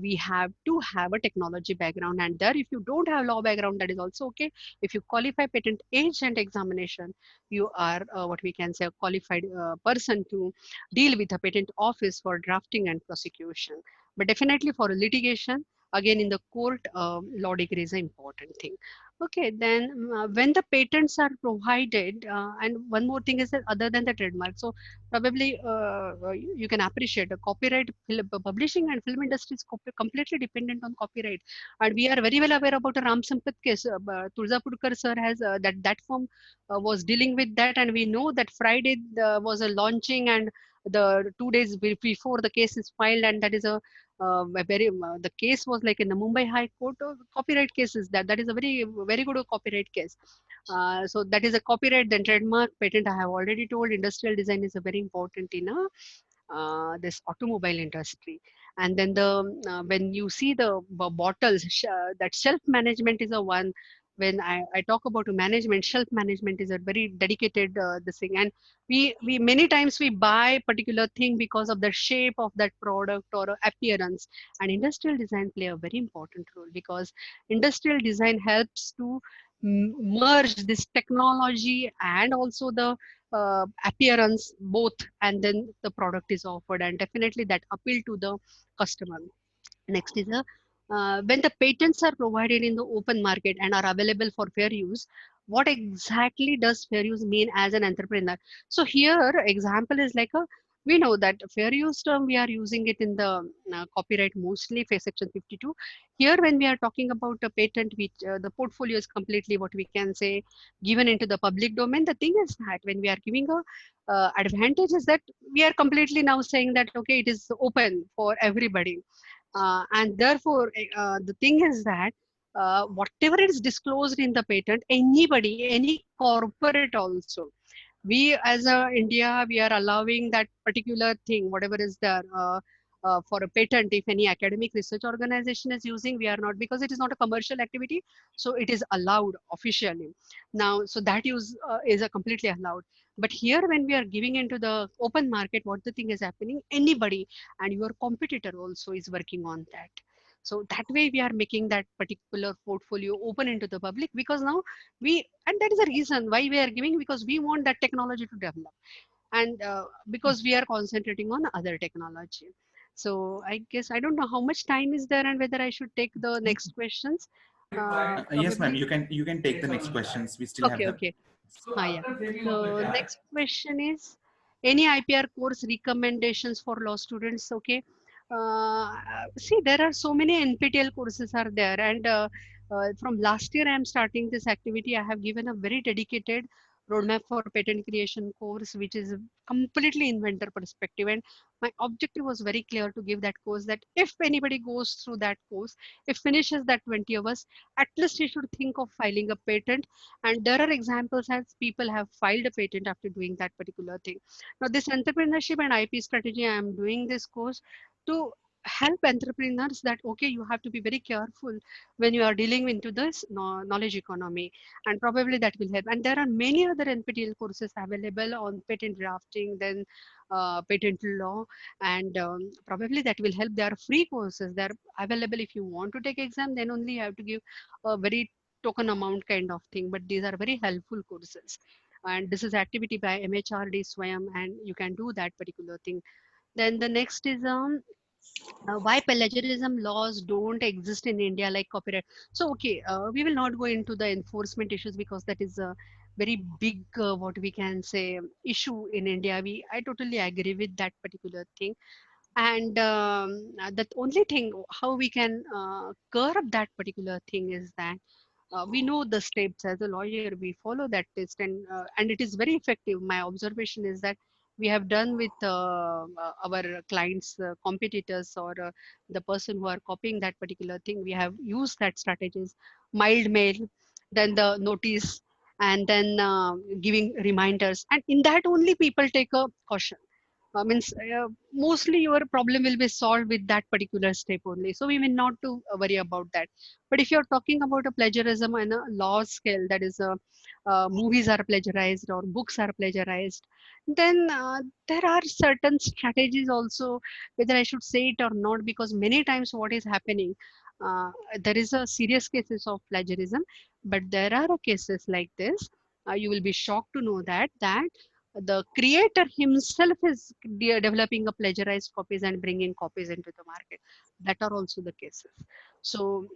we have to have a technology background. And there, if you don't have law background, that is also okay. If you qualify patent agent examination, you are what we can say a qualified person to deal with a patent office for drafting and prosecution. But definitely for litigation, again in the court, law degree is an important thing. Okay, then when the patents are provided, and one more thing is that other than the trademark, so probably you can appreciate a copyright, publishing and film industry is completely dependent on copyright. And we are very well aware about a Ram Sampath case. Turzapurkar sir has that firm was dealing with that, and we know that Friday was a launching, and the 2 days before the case is filed, and that is a very the case was like in the Mumbai High Court. Copyright cases, that is a very good copyright case. So that is a copyright. Then trademark, patent, I have already told. Industrial design is a very important in a this automobile industry. And then the when you see the bottles, that shelf management is a one. When I talk about management, shelf management is a very dedicated this thing. And we many times we buy particular thing because of the shape of that product or appearance. And industrial design play a very important role, because industrial design helps to merge this technology and also the appearance both, and then the product is offered, and definitely that appeal to the customer. Next is a when the patents are provided in the open market and are available for fair use, what exactly does fair use mean as an entrepreneur? So here example is like a, we know that fair use term we are using it in the copyright mostly for section 52. Here when we are talking about a patent, which the portfolio is completely what we can say given into the public domain. The thing is that when we are giving a advantage is that we are completely now saying that okay, it is open for everybody, and therefore, the thing is that whatever is disclosed in the patent, anybody, any corporate also, we as a India, we are allowing that particular thing, whatever is there. For a patent, if any academic research organization is using, we are not, because it is not a commercial activity, so it is allowed officially now. So that use is a completely allowed. But here, when we are giving into the open market, what the thing is happening, anybody and your competitor also is working on that. So that way we are making that particular portfolio open into the public, because now we, and that is the reason why we are giving, because we want that technology to develop, and because we are concentrating on other technology. So I guess I don't know how much time is there and whether I should take the next questions. Yes, ma'am. Probably. You can take the next questions. We still have Okay, them. okay. Yeah. So next question is, any IPR course recommendations for law students? Okay. See, there are so many NPTEL courses are there, and from last year I am starting this activity. I have given a very dedicated roadmap for patent creation course, which is completely inventor perspective. And my objective was very clear to give that course, that if anybody goes through that course, if finishes that 20 hours, at least he should think of filing a patent. And there are examples as people have filed a patent after doing that particular thing. Now this entrepreneurship and IP strategy, I am doing this course to help entrepreneurs that okay, you have to be very careful when you are dealing into this knowledge economy, and probably that will help. And there are many other NPTEL courses available on patent drafting, then patent law, and probably that will help. They are free courses, they are available. If you want to take exam, then only you have to give a very token amount kind of thing, but these are very helpful courses. And this is activity by MHRD Swayam, and you can do that particular thing. Then the next is why plagiarism laws don't exist in India like copyright. So okay, we will not go into the enforcement issues, because that is a very big what we can say issue in India. I totally agree with that particular thing. And the only thing how we can curb that particular thing is that we know the steps. As a lawyer, we follow that test, and it is very effective. My observation is that we have done with our clients competitors, or the person who are copying that particular thing. We have used that strategies: mild mail, then the notice, and then giving reminders, and in that only people take a caution. Means mostly your problem will be solved with that particular step only. So we will not to worry about that. But if you're talking about a plagiarism on a law scale, that is, movies are plagiarized or books are plagiarized, then there are certain strategies also, whether I should say it or not, because many times what is happening, uh, there is a serious cases of plagiarism, but there are cases like this. You will be shocked to know that the creator himself is developing a plagiarized copies and bringing copies into the market. That are also the cases. So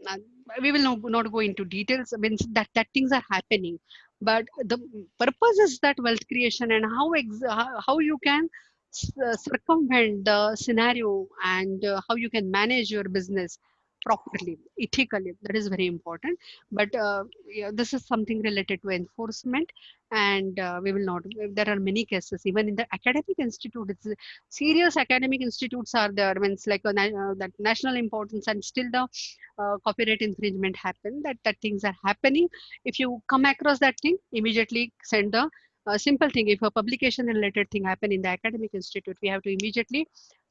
we will not go into details. I mean, that things are happening, but the purpose is that wealth creation, and how you can circumvent the scenario, and how you can manage your business properly, ethically. That is very important. But yeah, this is something related to enforcement, and we will not. There are many cases even in the academic institute. It's serious academic institutes are there. When it's like that national importance, and still the copyright infringement happen. That things are happening. If you come across that thing, immediately send the simple thing, if a publication related thing happen in the academic institute, we have to immediately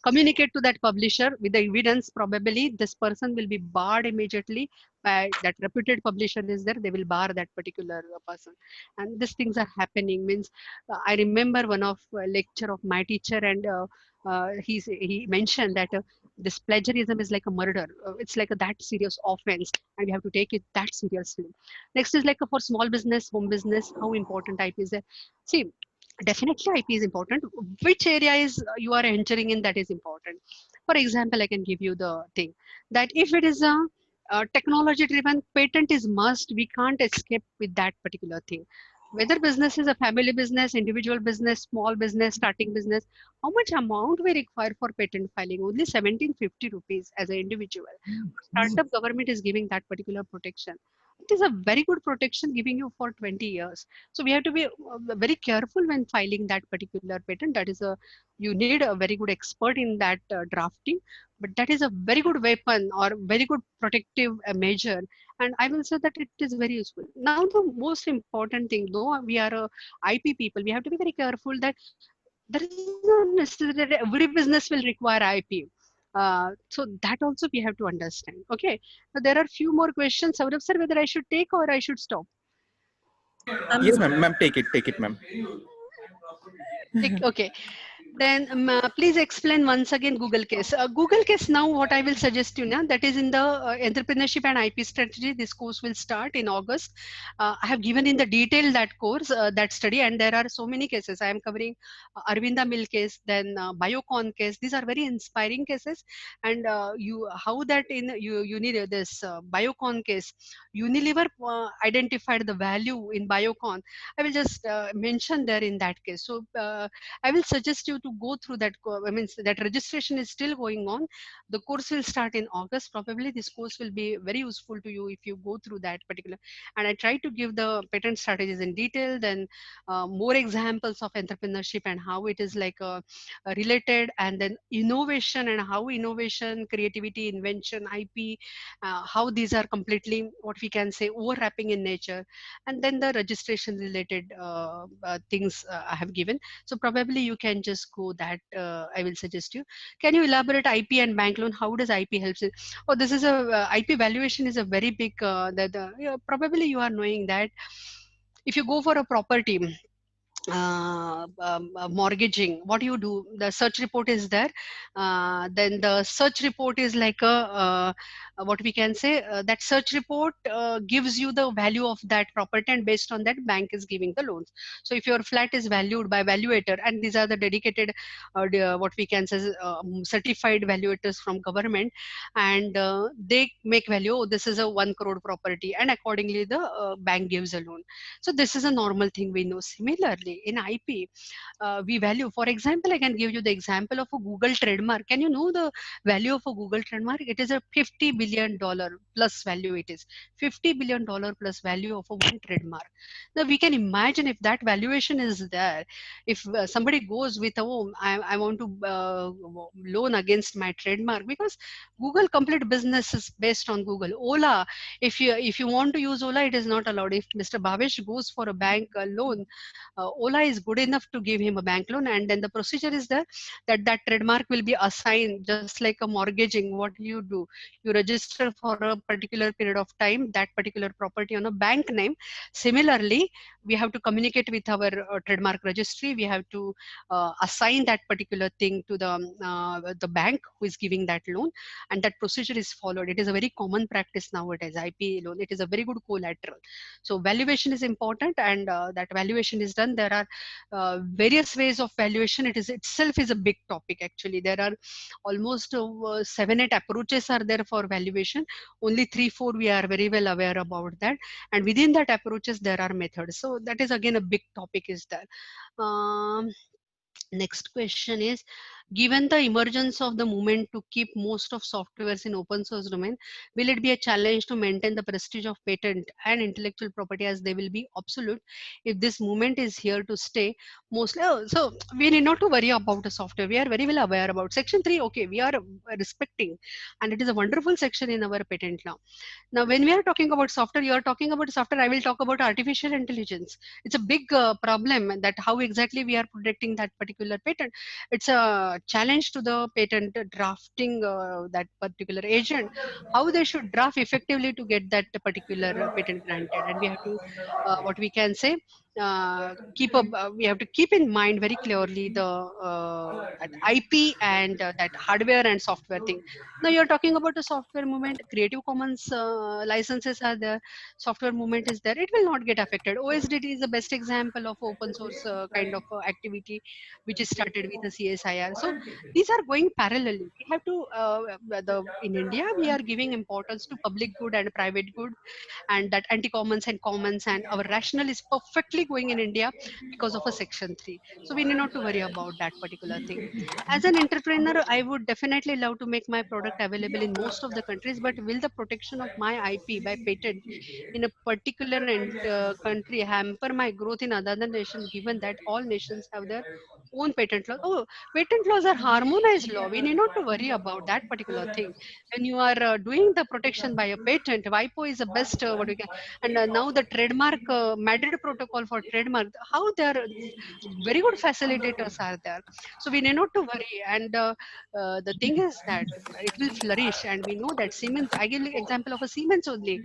communicate to that publisher with the evidence. Probably this person will be barred immediately by that reputed publisher is there, they will bar that particular person. And these things are happening means, I remember one of lecture of my teacher, and he mentioned that this plagiarism is like a murder. It's like a that serious offense, and we have to take it that seriously. Next is like for small business, home business, how important IP is there. See, definitely IP is important. Which area is you are entering in, that is important. For example, I can give you the thing that if it is a technology driven, patent is must. We can't escape with that particular thing. Whether business is a family business, individual business, small business, starting business, how much amount we require for patent filing? Only 1750 rupees as an individual. Startup government is giving that particular protection. It is a very good protection giving you for 20 years. So we have to be very careful when filing that particular patent. That is a, you need a very good expert in that drafting, but that is a very good weapon or very good protective measure. And I will say that it is very useful. Now the most important thing, though we are IP people, we have to be very careful that there is not necessarily that every business will require IP. So that also we have to understand. Okay. Now there are few more questions. Saurabh sir, whether I should take or I should stop? Yes, ma'am. Take it, ma'am. Okay. Then please explain once again Google case. Google case now, what I will suggest you now, that is in the entrepreneurship and IP strategy. This course will start in August. I have given in the detail that course, that study, and there are so many cases. I am covering Arvinda Mill case, then Biocon case. These are very inspiring cases. And you how that in you need this Biocon case. Unilever identified the value in Biocon. I will just mention there in that case. So I will suggest you to go through that. I mean, that registration is still going on. The course will start in August. Probably this course will be very useful to you if you go through that particular. And I try to give the patent strategies in detail, then more examples of entrepreneurship and how it is like related, and then innovation and how innovation, creativity, invention, IP, how these are completely what we can say overlapping in nature, and then the registration related things I have given. So probably you can just go that. I will suggest you. Can you elaborate IP and bank loan? How does IP helps it? Oh, this is a IP valuation is a very big. Probably you are knowing that if you go for a property mortgaging, what you do, the search report is there. Then the search report is like what we can say, that search report gives you the value of that property, and based on that bank is giving the loans. So if your flat is valued by valuator, and these are the dedicated what we can say certified valuators from government, and they make value, oh, this is a 1 crore property, and accordingly the bank gives a loan. So this is a normal thing we know. Similarly, in IP, we value. For example, I can give you the example of a Google trademark. Can you know the value of a Google trademark? It is a $50 billion plus value. It is $50 billion plus value of a one trademark. Now we can imagine if that valuation is there. If somebody goes with, oh, I want to loan against my trademark, because Google complete business is based on Google. Ola, if you want to use Ola, it is not allowed. If Mr. Bhavesh goes for a bank loan, Ola is good enough to give him a bank loan, and then the procedure is there that that trademark will be assigned, just like a mortgaging. What you do, you register for a particular period of time that particular property on a bank name. Similarly, we have to communicate with our trademark registry. We have to assign that particular thing to the bank who is giving that loan, and that procedure is followed. It is a very common practice nowadays. IP loan, it is a very good collateral. So valuation is important, and that valuation is done. There are various ways of valuation. It is itself is a big topic. Actually, there are almost 7-8 approaches are there for valuation. Only 3-4 we are very well aware about that, and within that approaches there are methods. So that is again a big topic is there. Next question is, given the emergence of the movement to keep most of softwares in open source domain, will it be a challenge to maintain the prestige of patent and intellectual property, as they will be obsolete if this movement is here to stay? Mostly, so we need not to worry about the software. We are very well aware about section 3. Okay, we are respecting, and it is a wonderful section in our patent law. Now, when we are talking about software, you are talking about software. I will talk about artificial intelligence. It's a big problem that how exactly we are protecting that particular patent. It's a challenge to the patent drafting that particular agent, how they should draft effectively to get that particular patent granted. And we have to, what we can say, we have to keep in mind very clearly the that IP and that hardware and software thing. Now you're talking about the software movement. Creative Commons licenses are there. Software movement is there. It will not get affected. OSDT is the best example of open source kind of activity, which is started with the CSIR. So these are going parallelly. We have to in India we are giving importance to public good and private good, and that anti-commons and commons, and our rationale is perfectly going in India because of a section 3. So we need not to worry about that particular thing. As an entrepreneur, I would definitely love to make my product available in most of the countries, but will the protection of my IP by patent in a particular country hamper my growth in another nation, given that all nations have their own patent law? Oh, patent laws are harmonized law. We need not to worry about that particular thing. When you are doing the protection by a patent, WIPO is the best what we can. And now the trademark Madrid protocol for trademark, how they are very good facilitators are there. So we need not to worry. And the thing is that it will flourish. And we know that Siemens, I give example of a Siemens only,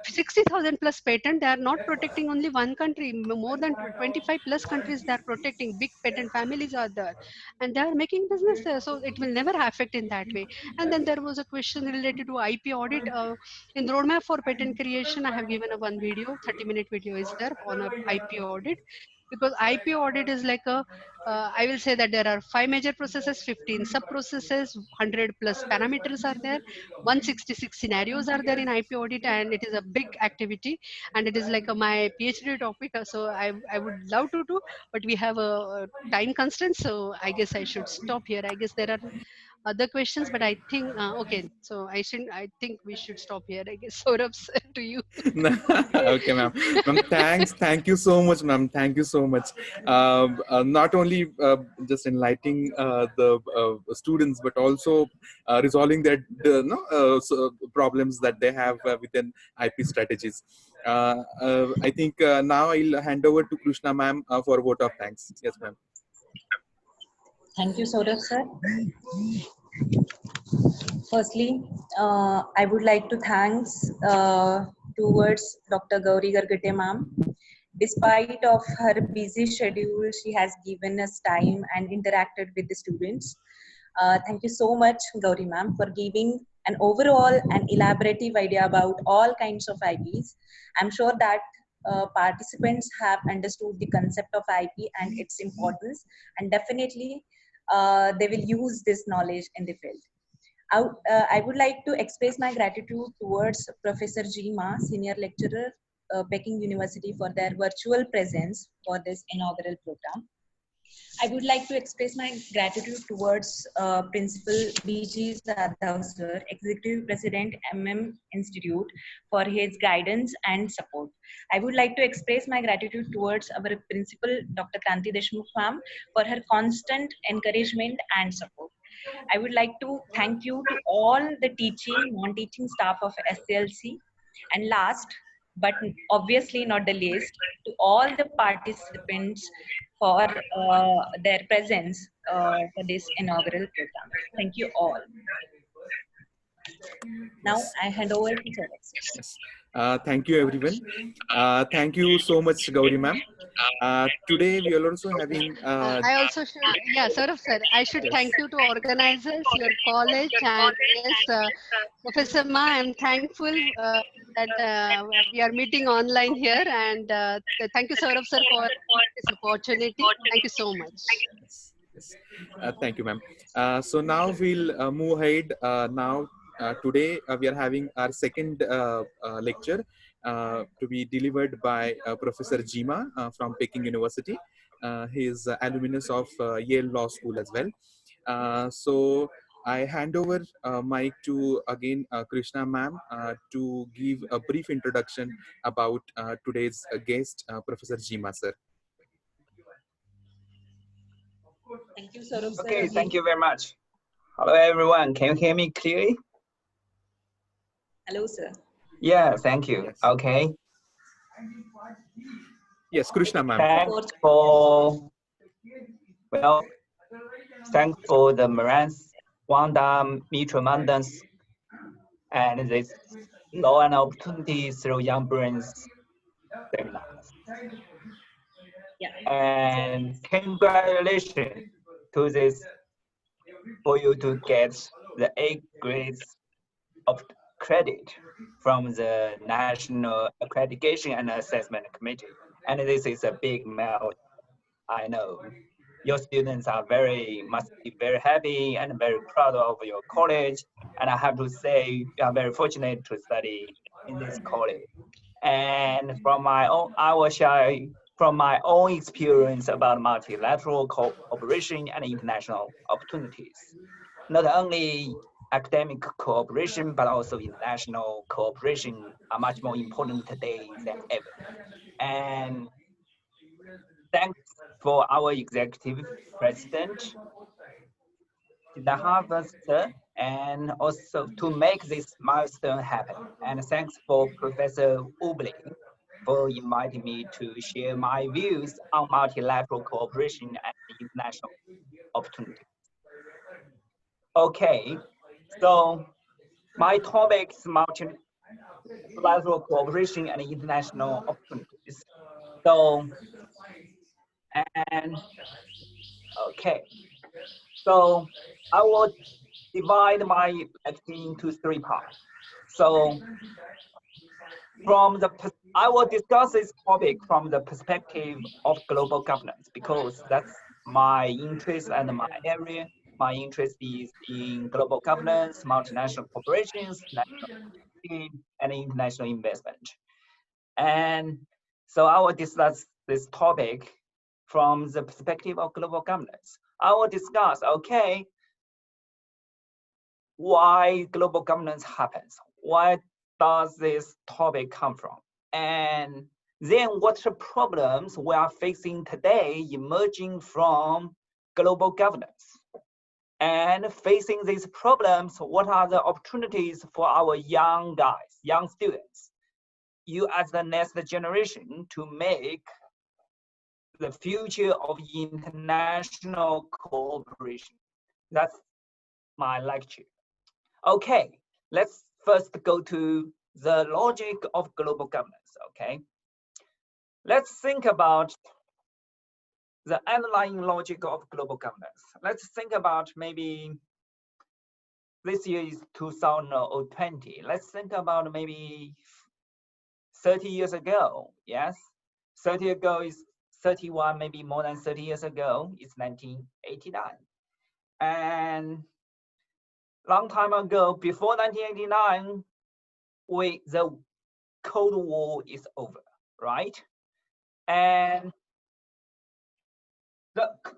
60,000 plus patent. They are not protecting only one country, more than 25 plus countries they are protecting. Big patent families are there, and they are making business there. So it will never affect in that way. And then there was a question related to IP audit. In the roadmap for patent creation, I have given a one video, 30-minute video is there on a IP audit, because IP audit is like a I will say that there are 5 major processes, 15 sub processes, 100 plus parameters are there, 166 scenarios are there in IP audit, and it is a big activity, and it is like my PhD topic. So I would love to do, but we have a time constraint, so I guess I should stop here. I guess there are other questions, but I think okay. So I think we should stop here. I guess Saurabh, to you. Okay, ma'am. Ma'am, thanks. Thank you so much, ma'am. Thank you so much. Not only just enlightening the students, but also resolving their problems that they have within IP strategies. I think now I'll hand over to Krishna, ma'am, for a vote of thanks. Yes, ma'am. Thank you, Saurabh sir. Firstly, I would like to thanks towards Dr. Gauri Gargate ma'am. Despite of her busy schedule, she has given us time and interacted with the students. Thank you so much, Gauri ma'am, for giving an overall and elaborative idea about all kinds of IPs. I'm sure that participants have understood the concept of IP and its importance, and definitely they will use this knowledge in the field. I would like to express my gratitude towards Professor G. Ma, Senior Lecturer, Peking University, for their virtual presence for this inaugural program. I would like to express my gratitude towards Principal B.G. Sadhav sir, Executive President MM Institute, for his guidance and support. I would like to express my gratitude towards our Principal Dr. Kranti Deshmukh ma'am for her constant encouragement and support. I would like to thank you to all the teaching, non-teaching staff of SCLC, and last but obviously not the least, to all the participants for their presence for this inaugural program. Thank you all. Now I hand over to Saurabh. Yes. Thank you, everyone. Thank you so much, Gauri ma'am. Today we are also having. I also should, yeah, Saurabh sir, I should Yes. thank you to organizers, your college, and yes, Professor Ma, I'm thankful that we are meeting online here, and thank you, Saurabh sir, for this opportunity. Thank you so much. Yes. Yes. Thank you, ma'am. So now we'll move ahead. Now, today we are having our second lecture to be delivered by Professor Jima from Peking University. he's alumnus of Yale Law School as well. So I hand over mic to again Krishna ma'am to give a brief introduction about today's guest, Professor Jima sir. Thank you, Saurabh sir. Okay, thank Again. you very much. Hello, everyone. Can you hear me clearly? Hello, sir. Yeah, thank you. Yes. Okay. Yes, Krishna ma'am. Thanks for, well, thanks for the Marantz, Wanda, Mitramandans, and this Law and Opportunity Through Young Brains seminars. Yeah. And congratulations to this for you to get the A grades of credit from the National Accreditation and Assessment Committee. And this is a big milestone. I know your students are must be very happy and very proud of your college. And I have to say, you are very fortunate to study in this college. And from my own, I will share from my own experience about multilateral cooperation and international opportunities. Not only academic cooperation, but also international cooperation are much more important today than ever. And thanks for our executive president, the Harvard, and also to make this milestone happen. And thanks for Professor Ubley for inviting me to share my views on multilateral cooperation and international opportunities. Okay, so my topic is multilateral cooperation and international opportunities. So, and okay, so I will divide my lecture into 3 parts. So I will discuss this topic from the perspective of global governance because that's my interest and my area. My interest is in global governance, multinational corporations, national security, and international investment. And so I will discuss this topic from the perspective of global governance. I will discuss, okay, why global governance happens. Where does this topic come from? And then what the problems we are facing today emerging from global governance? And facing these problems, what are the opportunities for our young guys, young students, you as the next generation to make the future of international cooperation? That's my lecture. Okay, let's first go to the logic of global governance, okay? Let's think about the underlying logic of global governance. Let's think about maybe this year is 2020. Let's think about maybe 30 years ago, yes? 30 ago is 31, maybe more than 30 years ago, it's 1989. And long time ago, before 1989, the Cold War is over, right? And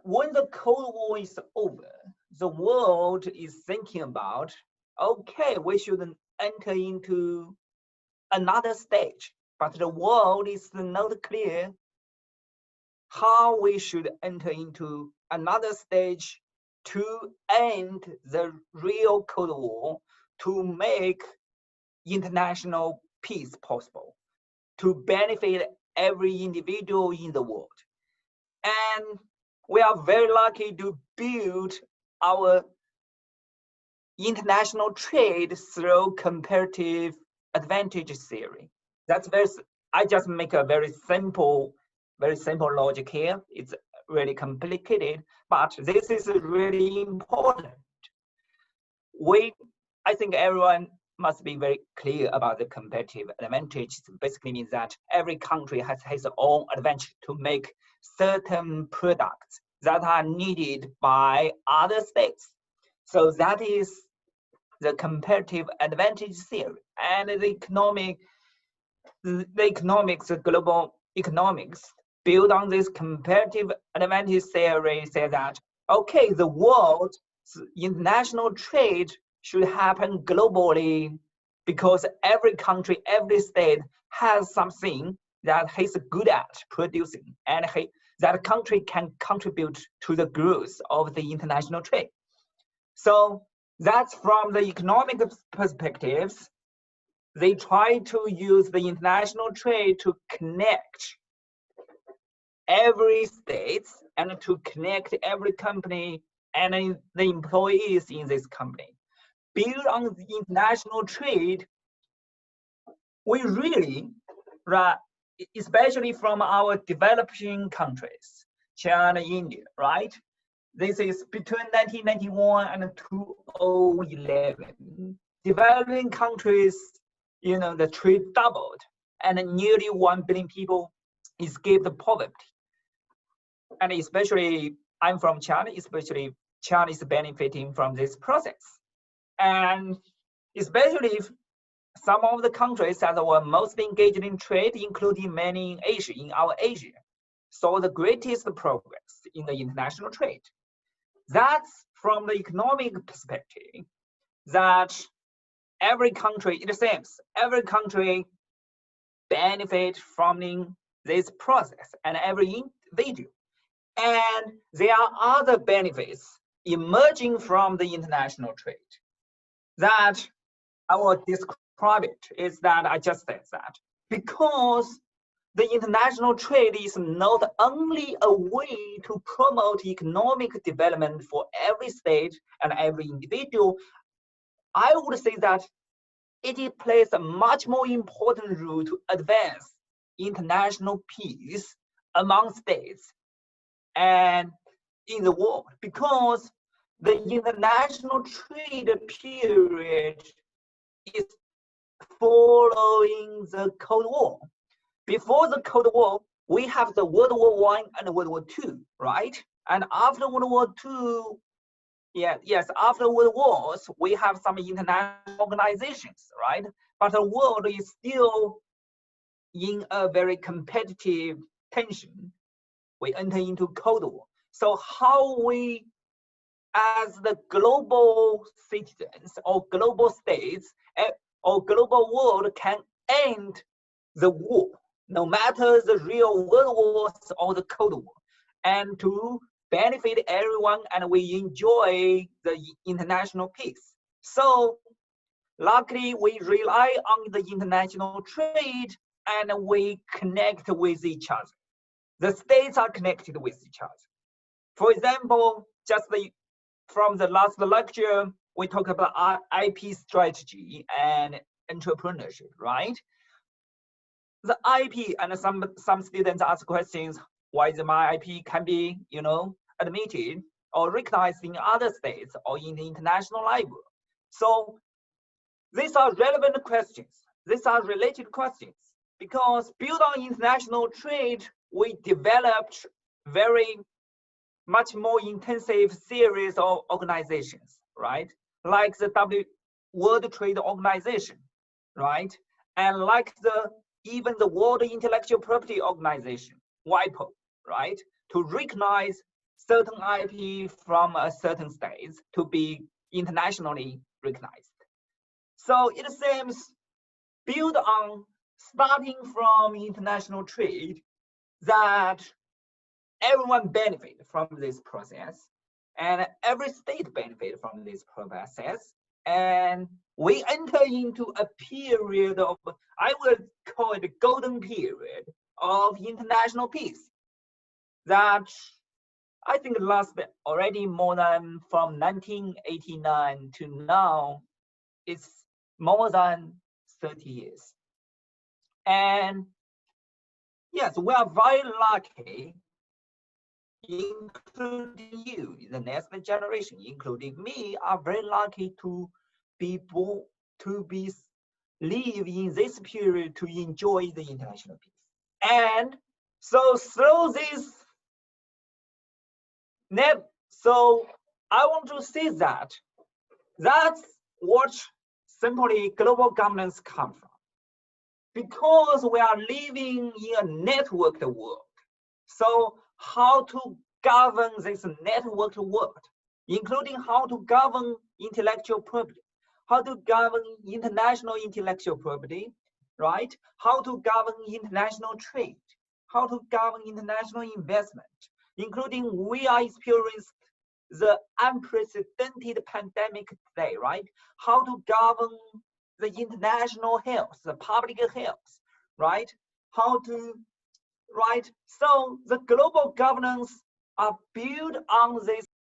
when the Cold War is over, the world is thinking about, okay, we should enter into another stage, but the world is not clear how we should enter into another stage to end the real Cold War, to make international peace possible, to benefit every individual in the world. And we are very lucky to build our international trade through comparative advantage theory. That's I just make a very simple logic here. It's really complicated, but this is really important. I think everyone must be very clear about the competitive advantage. It basically means that every country has its own advantage to make certain products that are needed by other states. So that is the comparative advantage theory. And the global economics built on this comparative advantage theory, say that, okay, the world's international trade should happen globally because every country, every state has something that he's good at producing, and that country can contribute to the growth of the international trade. So that's from the economic perspectives. They try to use the international trade to connect every state and to connect every company and the employees in this company. Build on the international trade, we really, especially from our developing countries, China, India, right? This is between 1991 and 2011. Developing countries, the trade doubled and nearly 1 billion people escaped poverty. And especially, I'm from China, especially China is benefiting from this process. And especially if some of the countries that were most engaged in trade, including many in Asia, saw the greatest progress in the international trade. That's from the economic perspective, that every country, it seems, every country benefit from this process, and every individual. And there are other benefits emerging from the international trade that I will describe it, is that I just said that. Because the international trade is not only a way to promote economic development for every state and every individual, I would say that it plays a much more important role to advance international peace among states and in the world, because the international trade period is following the Cold War. Before the Cold War, we have the World War I and World War II, right? And after World War II, after World Wars, we have some international organizations, right? But the world is still in a very competitive tension. We enter into Cold War. So how we, as the global citizens or global states or global world, can end the war, no matter the real World Wars or the Cold War, and to benefit everyone, and we enjoy the international peace. So luckily, we rely on the international trade, and we connect with each other. The states are connected with each other. For example, from the last lecture, we talked about IP strategy and entrepreneurship, right? The IP, and some students ask questions, why my IP can be, admitted or recognized in other states or in the international level. So these are relevant questions. These are related questions, because built on international trade, we developed very much more intensive series of organizations, right? Like the World Trade Organization, right? And like even the World Intellectual Property Organization, WIPO, right? To recognize certain IP from a certain states to be internationally recognized. So it seems, built on starting from international trade, that everyone benefit from this process, and every state benefit from this process, and we enter into a period of, I would call it a golden period of international peace, that I think lasted already more than, from 1989 to now, it's more than 30 years. And yes, we are very lucky, including you, the next generation, including me, are very lucky to be born, live in this period to enjoy the international peace. And so through this, so I want to say that that's what simply global governance comes from. Because we are living in a networked world, So how to govern this networked world, including how to govern intellectual property, how to govern international intellectual property, right? How to govern international trade, how to govern international investment, including we are experiencing the unprecedented pandemic today, right? How to govern the international health, the public health, right? How to, right? So the global governance are built on this